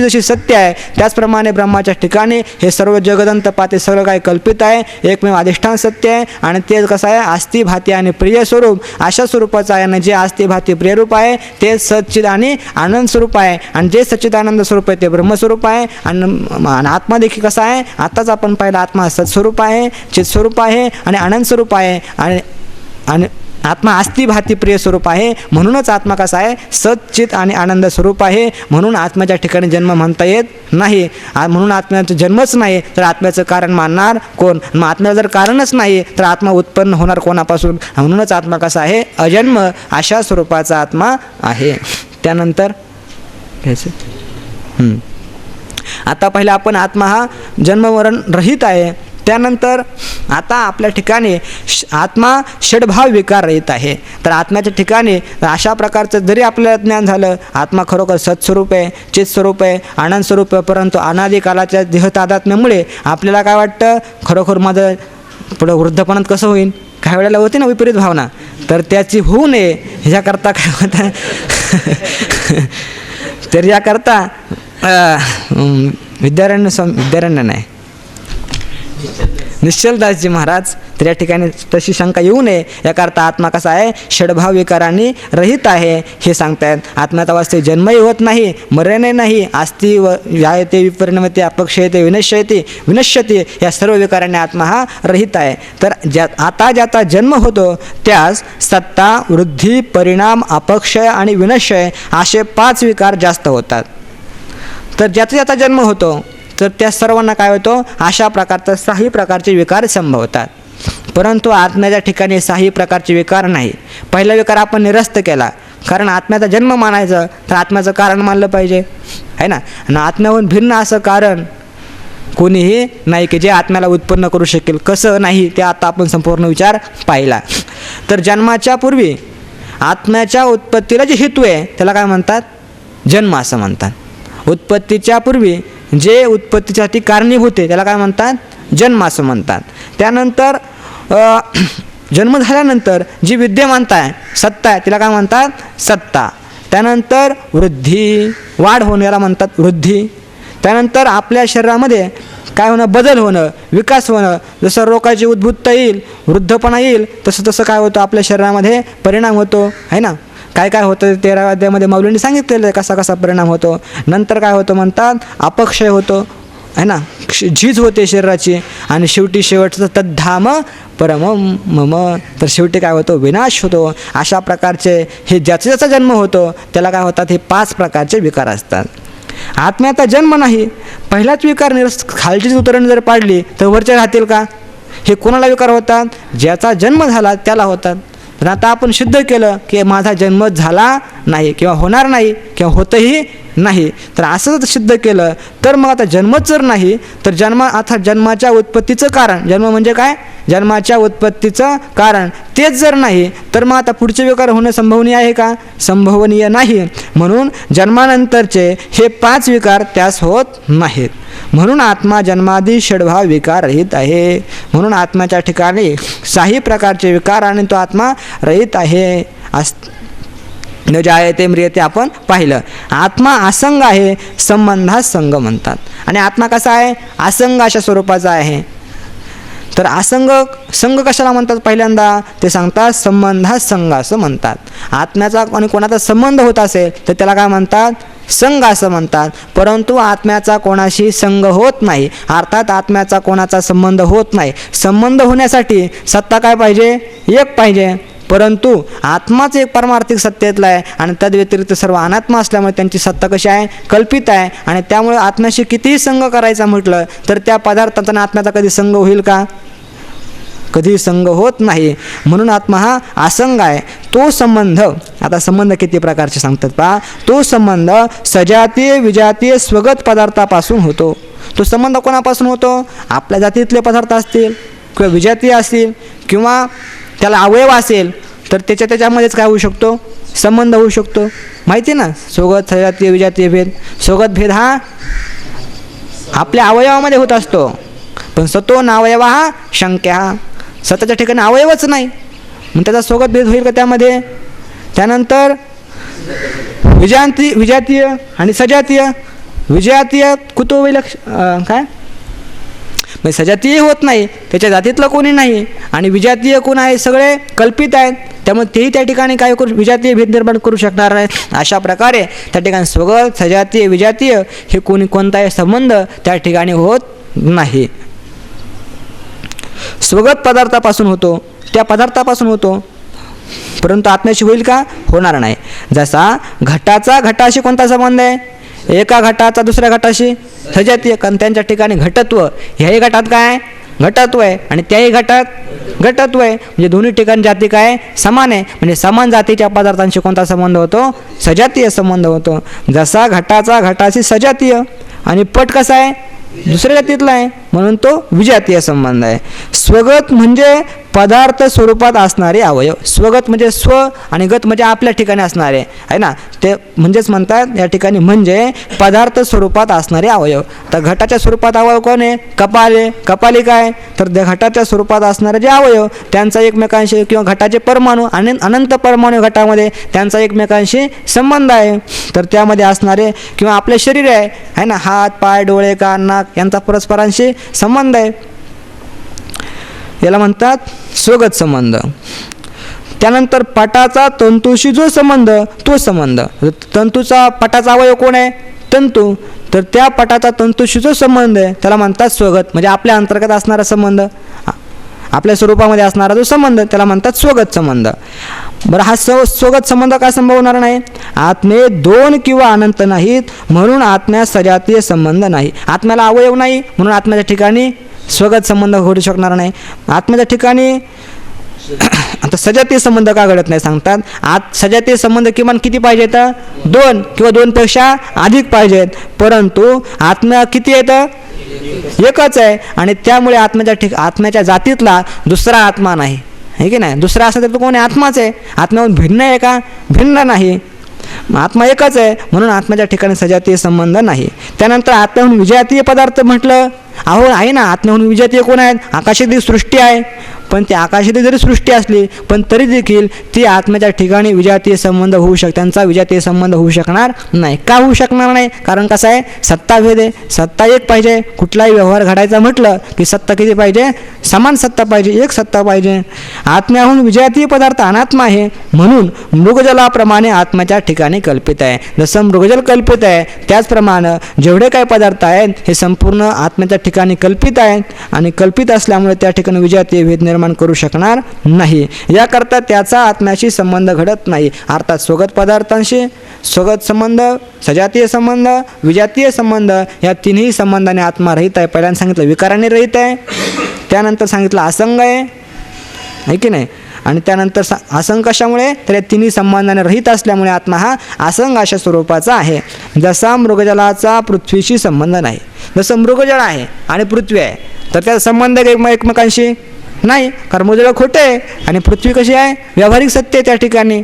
जशी सत्य आहे, त्याचप्रमाणे ब्रह्माच्या ठिकाणी हे सर्व जगदंत पाते सर्व काही कल्पित आहे. एकमेव अधिष्ठान सत्य आहे. आणि ते कसं आहे, आस्ती भाती आणि प्रिय स्वरूप अशा स्वरूपाचं आहे. आणि जे आस्ती भाती प्रिय रूप आहे ते सच्चिद आणि आनंद स्वरूप आहे. आणि जे सच्चिदानंद स्वरूप आहे ते ब्रह्मस्वरूप आहे. आणि आत्मा देखील कसा आहे, आत्ताच आपण पाहिलं, आत्मा सत्स्वरूप आहे, चित्स्वरूप आहे आणि आनंद स्वरूप आहे. आणि आत्मा आस्ती भाती प्रिय स्वरूप आहे. म्हणूनच आत्मा कसा आहे, सच्चित आणि आनंद स्वरूप आहे. म्हणून आत्म्याच्या ठिकाणी जन्म म्हणता येत नाही. म्हणून आत्म्याचा जन्मच नाही तर आत्म्याचं कारण मानणार कोण. मग आत्म्याला जर कारणच नाही तर आत्मा उत्पन्न होणार कोणापासून. म्हणूनच आत्मा कसा आहे, अजन्म अशा स्वरूपाचा आत्मा आहे. त्यानंतर घ्यायचं, आता पहिला आपण आत्मा हा जन्ममरण रहित आहे. त्यानंतर आता आपल्या ठिकाणी आत्मा षडभाव विकार रहित आहे. तर आत्म्याच्या ठिकाणी अशा प्रकारचं जरी आपल्याला ज्ञान झालं, आत्मा खरोखर सत्स्वरूप आहे, चित्स्वरूप आहे, आनंद स्वरूप आहे, परंतु अनादी कालाच्या देहतादात्म्यामुळे आपल्याला काय वाटतं, खरोखर माझं पुढं वृद्धपणात कसं होईल, काही वेळेला होते ना विपरीत भावना, तर त्याची होऊ नये ह्याच्याकरता काय होतं तर याकरता विद्यारण्य नाही, निश्चलदासजी महाराज तर या ठिकाणी तशी शंका येऊ नये याकरता आत्मा कसा आहे, षडभाव विकारांनी रहित आहे हे सांगतायत. आत्म्याचा वास्तविक जन्मही होत नाही, मरणही नाही, आस्ती व जायते विपरिणमते अपक्षयते विनश्यते या सर्व विकारांनी आत्मा हा रहित आहे. तर आता ज्याचा जन्म होतो त्यास सत्ता, वृद्धी, परिणाम, अपक्षय आणि विनश्य असे 5 विकार जास्त होतात. तर ज्याचा जन्म होतो तर त्या सर्वांना काय होतो, अशा प्रकारचं 6 प्रकारचे विकार संभवतात. परंतु आत्म्याच्या ठिकाणी 6 प्रकारचे विकार नाही. पहिला विकार आपण निरस्त केला, कारण आत्म्याचा जन्म मानायचं तर आत्म्याचं कारण मानलं पाहिजे आहे ना. आणि आत्म्याहून भिन्न असं कारण कोणीही नाही की जे आत्म्याला उत्पन्न करू शकेल. कसं नाही ते आता आपण संपूर्ण विचार पाहिला. तर जन्माच्या पूर्वी आत्म्याच्या उत्पत्तीला जे हेतू आहे त्याला काय म्हणतात, जन्म असं म्हणतात. उत्पत्तीच्या पूर्वी जे उत्पत्तीसाठी कारणीभूत आहे त्याला काय म्हणतात, जन्म असं म्हणतात. त्यानंतर जन्म झाल्यानंतर जी विद्यमानता आहे, सत्ता आहे, तिला काय म्हणतात, सत्ता. त्यानंतर वृद्धी, वाढ होणं याला म्हणतात वृद्धी. त्यानंतर आपल्या शरीरामध्ये काय होणं, बदल होणं, विकास होणं. जसं रोगाची उद्भुतता येईल, वृद्धपणा येईल, तसं तसं काय होतं, आपल्या शरीरामध्ये परिणाम होतो आहे ना. काय काय होतं 13व्या अध्यायामध्ये माऊलींनी सांगितलेलं आहे कसा कसा परिणाम होतो. नंतर काय होतं म्हणतात, अपक्षय होतो आहे ना, झीज होते शरीराची. आणि शेवटचं तद्धाम परम मम, तर शेवटी काय होतो, विनाश होतो. अशा प्रकारचे हे ज्याचा जन्म होतो त्याला काय होतात, हे 5 प्रकारचे विकार असतात. आत्म्याचा जन्म नाही, पहिलाच विकार खालचीच उतरण जर पाडली तर वरच्या राहतील का. हे कोणाला विकार होतात, ज्याचा जन्म झाला त्याला होतात. तर आता आपण सिद्ध केलं की माझा जन्म झाला नाही किंवा होणार नाही किंवा होतही नाही. तर असं सिद्ध केलं तर मग आता जन्मच जर नाही तर जन्माच्या उत्पत्तीचं कारण, जन्म म्हणजे काय, जन्माच्या उत्पत्तीचं कारण तेच जर नाही तर मग आता पुढचे विकार होणं संभवनीय आहे का, संभवनीय नाही. म्हणून जन्मानंतरचे हे 5 विकार त्यास होत नाहीत. म्हणून आत्मा जन्मादी षडभाव विकार रहित आहे. म्हणून आत्म्याच्या ठिकाणी 6 प्रकारचे विकार आणि तो आत्मा रहित आहे. न जायते म्रियते आपण पाहिलं. आत्मा असंग आहे, संबंधात संग म्हणतात. आणि आत्मा कसा आहे, असंग अशा स्वरूपाचा आहे. तर असंग संग कशाला म्हणतात, पहिल्यांदा ते सांगतात संबंधात संग असं म्हणतात. आत्म्याचा आणि कोणाचा संबंध होत असेल तर त्याला काय म्हणतात, संग असं म्हणतात. परंतु आत्म्याचा कोणाशी संग होत नाही, अर्थात आत्म्याचा कोणाचा संबंध होत नाही. संबंध होण्यासाठी सत्ता काय पाहिजे, एक पाहिजे. परंतु आत्माच एक परमार्थिक सत्तेतला आहे आणि तद्व्यतिरिक्त सर्व अनात्मा असल्यामुळे त्यांची सत्ता कशी आहे, कल्पित आहे. आणि त्यामुळे आत्म्याशी कितीही संग करायचा म्हटलं तर त्या पदार्थांचा आत्म्याचा कधी संग होईल का, कधी संग होत नाही. म्हणून आत्मा हा असंग आहे. तो संबंध, आता संबंध किती प्रकारचे सांगतात पहा. तो संबंध सजातीय विजातीय स्वगत पदार्थापासून होतो. तो संबंध कोणापासून होतो, आपल्या जातीतले पदार्थ असतील किंवा विजातीय असतील किंवा त्याला अवयव असेल तर त्याच्यामध्येच काय होऊ शकतो, संबंध होऊ शकतो. माहिती आहे ना, स्वगत सजातीय विजातीय भेद. स्वगत भेद हा आपल्या अवयवामध्ये होत असतो, पण सतो नावयव हा शंक्या, स्वतःच्या ठिकाणी अवयवच नाही, मग त्याचा स्वगत भेद होईल का त्यामध्ये. त्यानंतर विजातीय आणि सजातीय. विजातीय कुतो काय, म्हणजे सजातीय होत नाही, त्याच्या जातीतलं कोणी नाही. आणि विजातीय कोण आहे, सगळे कल्पित आहेत, त्यामुळे तेही त्या ठिकाणी काय करू, विजातीय भेद निर्माण करू शकणार नाही. अशा प्रकारे त्या ठिकाणी स्वगत सजातीय विजातीय हे कोणताही संबंध त्या ठिकाणी होत नाही. स्वगत पदार्थापासून होतो, त्या पदार्थापासून होतो, परंतु आत्म्याशी होईल का, होणार नाही. जसा घटाशी कोणता संबंध आहे, एका घटाचा दुसऱ्या घटाशी सजातीय, कारण त्यांच्या ठिकाणी घटत्व, ह्याही घटात काय घटत्व आहे आणि त्याही घटात घटत्व आहे. म्हणजे दोन्ही ठिकाणी जाती काय समान आहे. म्हणजे समान जातीच्या पदार्थांशी कोणता संबंध होतो, सजातीय संबंध होतो. जसा घटाशी सजातीय आणि पट कसा आहे, दुसऱ्या जातीतला आहे, म्हणून तो विजातीय संबंध आहे. स्वगत म्हणजे पदार्थ स्वरूपात असणारे अवयव. स्वगत म्हणजे स्व आणि गत म्हणजे आपल्या ठिकाणी असणारे आहे ना, ते म्हणजेच म्हणतात या ठिकाणी म्हणजे पदार्थ स्वरूपात असणारे अवयव. तर घटाच्या स्वरूपात अवयव कोण आहे, कपाली काय, तर घटाच्या स्वरूपात असणारे जे अवयव त्यांचा एकमेकांशी किंवा घटाचे परमाणू आणि अनंत परमाणू घटामध्ये त्यांचा एकमेकांशी संबंध आहे. तर त्यामध्ये असणारे किंवा आपले शरीर आहे ना, हात पाय डोळे कान नाक यांचा परस्परांशी संबंध आहे. याला म्हणतात स्वगत संबंध. त्यानंतर पटाचा तंतूशी जो संबंध, तो संबंध. तंतूचा पटाचा अवयव कोण आहे? तंतू. तर त्या पटाचा तंतूशी जो संबंध आहे त्याला म्हणतात स्वगत, म्हणजे आपल्या अंतर्गत असणारा संबंध, आपल्या स्वरूपामध्ये असणारा जो संबंध त्याला म्हणतात स्वगत संबंध. बरं, हा स्वगत संबंध का संभवणार नाही? आत्मे दोन किंवा अनंत नाहीत म्हणून आत्म्यास सजातीय संबंध नाही. आत्म्याला अवयव नाही म्हणून आत्म्याच्या ठिकाणी स्वगत संबंध घडू शकणार नाही. आत्म्याच्या ठिकाणी आता सजातीय संबंध का घडत नाही सांगतात. सजातीय संबंध किमान किती पाहिजेत? दोन किंवा दोनपेक्षा अधिक पाहिजेत. परंतु आत्मा किती येतं? एकच आहे. आणि त्यामुळे आत्म्याच्या जातीतला दुसरा आत्मा नाही, आहे की नाही? दुसरा असं तर तो कोण आहे? आत्माच आहे. आत्म्याहून भिन्न आहे का? भिन्न नाही. आत्मा एकच आहे म्हणून आत्म्याच्या ठिकाणी सजातीय संबंध नाही. त्यानंतर आत्म्याहून विजातीय पदार्थ म्हटलं, अहो आहे ना, आत्म्याहून विजातीय कोण आहेत? आकाशातील सृष्टी आहे. पण ती आकाशातील जरी सृष्टी असली पण तरी देखील ती आत्म्याच्या ठिकाणी विजातीय संबंध होऊ त्यांचा विजातीय संबंध होऊ शकणार नाही. का होऊ शकणार नाही? कारण कसं आहे, सत्ताभेद आहे. सत्ता एक पाहिजे. कुठलाही व्यवहार घडायचा म्हटलं की सत्ता किती पाहिजे? समान सत्ता पाहिजे, एक सत्ता पाहिजे. आत्म्याहून विजातीय पदार्थ अनात्मा आहे म्हणून मृगजलाप्रमाणे आत्म्याच्या ठिकाणी कल्पित आहे. जसं मृगजल कल्पित आहे त्याचप्रमाणे जेवढे काही पदार्थ आहेत हे संपूर्ण आत्म्याच्या ठिकाणी कल्पित आहेत आणि कल्पित असल्यामुळे त्या ठिकाणी विजातीय भेद निर्माण करू शकणार नाही. याकरता त्याचा आत्म्याशी संबंध घडत नाही. अर्थात स्वगत पदार्थांशी स्वगत संबंध, सजातीय संबंध, विजातीय संबंध या तिन्ही संबंधाने आत्मा रहित आहे. पहिल्यांदा सांगितलं विकाराने रहित आहे, त्यानंतर सांगितलं असंग आहे की नाही, आणि त्यानंतर असंग कशामुळे? तर या तिन्ही संबंधाने रहित असल्यामुळे आत्मा हा असंग अशा स्वरूपाचा आहे. जसा मृगजलाचा पृथ्वीशी संबंध नाही. जसं मृगजळ आहे आणि पृथ्वी आहे तर त्याचा संबंध एकमेकांशी नाही, कारण मृगजळ खोटे आहे आणि पृथ्वी कशी आहे? व्यावहारिक सत्य आहे. त्या ठिकाणी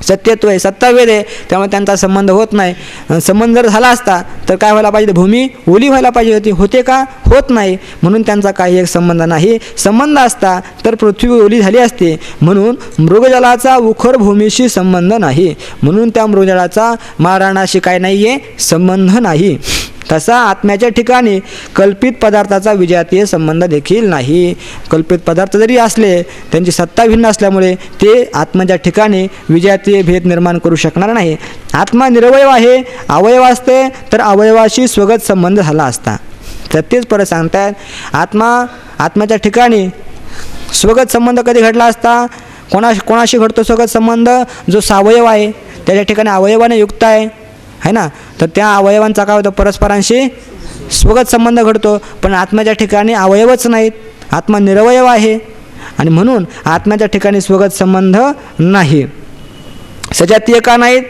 सत्यत्व आहे, सत्तावेद आहे, त्यामुळे त्यांचा संबंध होत नाही. संबंध जर झाला असता तर काय व्हायला पाहिजे? भूमी ओली व्हायला पाहिजे होती. होते का? होत नाही. म्हणून त्यांचा काही एक संबंध नाही. संबंध असता तर पृथ्वी ओली झाली असते. म्हणून मृगजलाचा उखर भूमीशी संबंध नाही, म्हणून त्या मृगजलाचा मारणाशी काय नाही आहे? संबंध नाही. तसा आत्म्याच्या ठिकाणी कल्पित पदार्थाचा विजातीय संबंध देखील नाही. कल्पित पदार्थ जरी असले त्यांची सत्ता भिन्न असल्यामुळे ते आत्म्याच्या ठिकाणी विजातीय भेद निर्माण करू शकणार नाही. आत्मा निरवयव आहे. अवयव असते तर अवयवाशी स्वगत संबंध झाला असता. तर तेच परत सांगतायत आत्म्याच्या ठिकाणी स्वगत संबंध कधी घडला असता? कोणाशी घडतो स्वगत संबंध? जो सावयव आहे त्याच्या ठिकाणी अवयवाने युक्त आहे ना, तर त्या अवयवांचा काय होतं? परस्परांशी स्वगत संबंध घडतो. पण आत्म्याच्या ठिकाणी अवयवच नाहीत. आत्मा निरवयव आहे आणि म्हणून आत्म्याच्या ठिकाणी स्वगत संबंध नाही. सजातीय का नाहीत?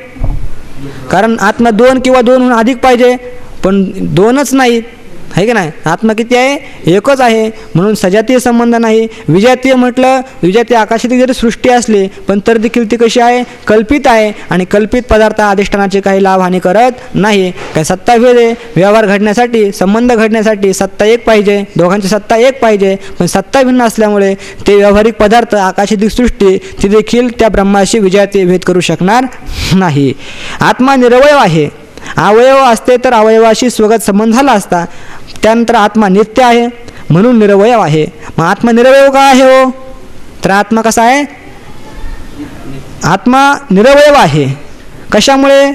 कारण आत्मा दोन किंवा दोनहून अधिक पाहिजे पण दोनच नाहीत, आहे की नाही? आत्मा किती आहे? एकच आहे म्हणून सजातीय संबंध नाही. विजातीय म्हटलं, विजातीय आकाशातील जरी सृष्टी असली पण तर देखील ती कशी आहे? कल्पित आहे आणि कल्पित पदार्थ अधिष्ठानाचे काही लाभ हानी करत नाही. काही सत्ताभेद आहे. व्यवहार घडण्यासाठी, संबंध घडण्यासाठी सत्ता एक पाहिजे, दोघांची सत्ता एक पाहिजे, पण सत्ता भिन्न असल्यामुळे ते व्यावहारिक पदार्थ आकाशातील सृष्टी ती देखील त्या ब्रह्माशी विजातीय भेद करू शकणार नाही. आत्मा निरवयव आहे. अवयव असते तर अवयवाशी स्वगत संबंध झाला असता. त्यानंतर आत्मा नित्य आहे म्हणून निरवयव आहे. मग आत्मा निरवयव का आहे हो? तर आत्मा कसा आहे? आत्मा निरवयव आहे. कशामुळे?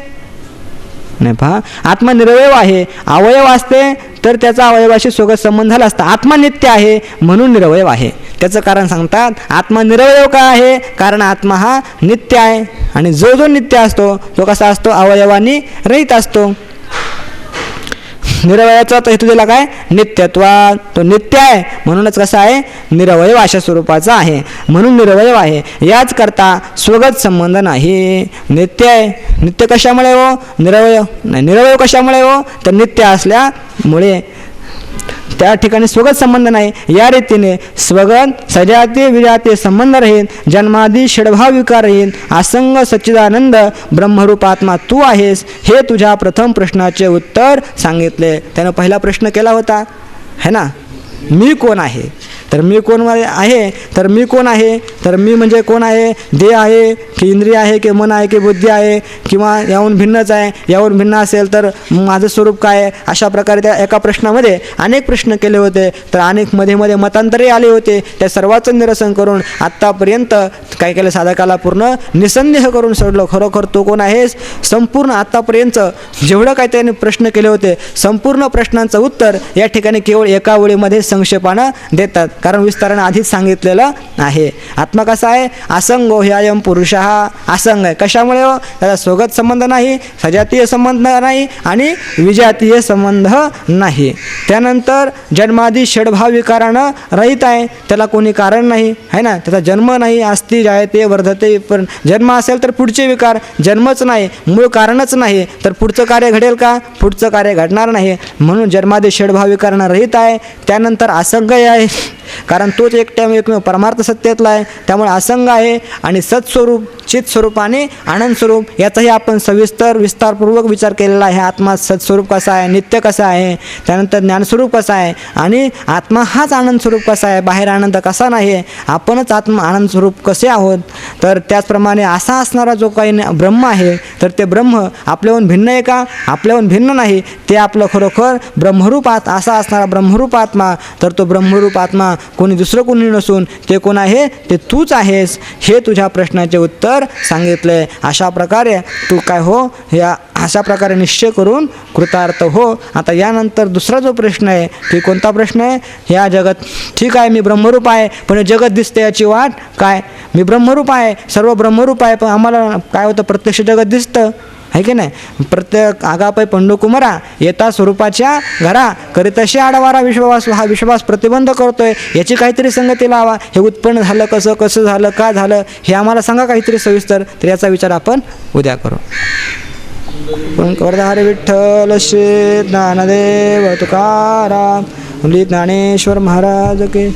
नाही पहा, आत्मा निरवयव आहे. अवयव असते तर त्याचा अवयवाशी स्वगत संबंध झाला असता. आत्मा नित्य आहे म्हणून निरवयव आहे. त्याचं कारण सांगतात. आत्मा निरवयव का आहे? कारण आत्मा हा नित्य आहे आणि जो नित्य असतो तो कसा असतो? अवयवांनी रहित असतो. निरवयाचा तो हेतू दिला काय? नित्यत्वा. तो नित्य आहे म्हणूनच कसा आहे? निरवयव अशा स्वरूपाचा आहे म्हणून निरवयव आहे. याच करता स्वगत संबंध नाही. नित्य आहे. नित्य कशामुळे हो? निरवयव नाही. निरवयव कशामुळे हो? तर नित्य असल्यामुळे. त्या ठिकाणी स्वगत संबंध नाही. या रीतीने स्वगत, सजातीय, विजातीय संबंध रहित, जन्मादी षडभाव विकार रहित, असंग सच्चिदानंद ब्रह्मरूप आत्मा तू आहेस, हे तुझ्या प्रथम प्रश्नाचे उत्तर सांगितले. त्यानं पहिला प्रश्न केला होता है ना, मी कोण आहे? तर मी कोण आहे, तर मी कोण आहे, तर मी म्हणजे कोण आहे, देह आहे की इंद्रिय आहे की मन आहे की बुद्धी आहे, किंवा याहून भिन्नच आहे, याहून भिन्न असेल तर माझं स्वरूप काय आहे. अशा प्रकारे त्या एका प्रश्नामध्ये अनेक प्रश्न केले होते. तर अनेक मध्ये मध्ये मतांतरे आले होते. त्या सर्वाचं निरसन करून आत्तापर्यंत काय केलं, साधकाला पूर्ण निसंदेह करून सोडलं. खरोखर तो कोण आहेस. संपूर्ण आत्तापर्यंत जेवढं काय त्याने प्रश्न केले होते, संपूर्ण प्रश्नांचं उत्तर या ठिकाणी केवळ एका वेळेमध्ये संक्षेपानं देतात. कारण विस्तारानं आधीच सांगितलेलं आहे. आत्मा कसा आहे, असंगो ह्यायम पुरुष हा असंग आहे. कशामुळे हो, त्याचा स्वगत संबंध नाही, सजातीय संबंध नाही आणि विजातीय संबंध नाही. त्यानंतर जन्मादी षडभाव विकारानं रहित आहे. त्याला कोणी कारण नाही आहे ना, त्याचा जन्म नाही. अस्ति जायते वर्धते, पण जन्म असेल तर पुढचे विकार, जन्मच नाही, मूळ कारणच नाही तर पुढचं कार्य घडेल का, पुढचं कार्य घडणार नाही. म्हणून जन्मादी षडभाव विकारानं रहित आहे. त्यानंतर असंग आहे, कारण तोच एकमेव परमार्थ सत्यातला आहे. त्यामुळे असंग आहे आणि सत्स्वरूप, चित्स्वरूप आणि आनंद स्वरूप याचाही आपण विस्तारपूर्वक विचार केलेला आहे. आत्मा सत्स्वरूप कसा आहे, नित्य कसा आहे, त्यानंतर ज्ञानस्वरूप कसा आहे आणि आत्मा हाच आनंद स्वरूप कसा आहे, बाहेर आनंद कसा नाही, आपणच आत्मा आनंद स्वरूप कसे आहोत. तर त्याचप्रमाणे असा असणारा जो काही ब्रह्म आहे, तर ते ब्रह्म आपल्याहून भिन्न आहे का, आपल्याहून भिन्न नाही. ते आपलं खरोखर ब्रह्मरूप असा असणारा ब्रह्मरूप आत्मा. तर तो ब्रह्मरूप आत्मा कोणी दुसरं कोणी नसून ते कोण आहे, ते तूच आहेस. हे तुझ्या प्रश्नाचे उत्तर सांगितले. अशा प्रकारे तू काय हो, या अशा प्रकारे निश्चय करून कृतार्थ हो. आता यानंतर दुसरा जो प्रश्न आहे, की कोणता प्रश्न आहे, ह्या जगत ठीक आहे मी ब्रह्मरूप आहे, पण हे जगत दिसते याची वाट काय. मी ब्रह्मरूप आहे, सर्व ब्रह्मरूप आहे, पण आम्हाला काय होतं, प्रत्यक्ष जगत दिसतं आहे की नाही. प्रत्येक आगापै पंडुकुमारा येता स्वरूपाच्या घरा करीतशी आडवारा विश्वास, हा विश्वास प्रतिबंध करतोय. याची काहीतरी संगती लावा. हे उत्पन्न झालं कसं, कसं झालं, का झालं, हे आम्हाला सांगा काहीतरी सविस्तर. तर याचा विचार आपण उद्या करू. हरे विठ्ठल श्री ज्ञानदेव तुकाराम, ज्ञानेश्वर महाराज के.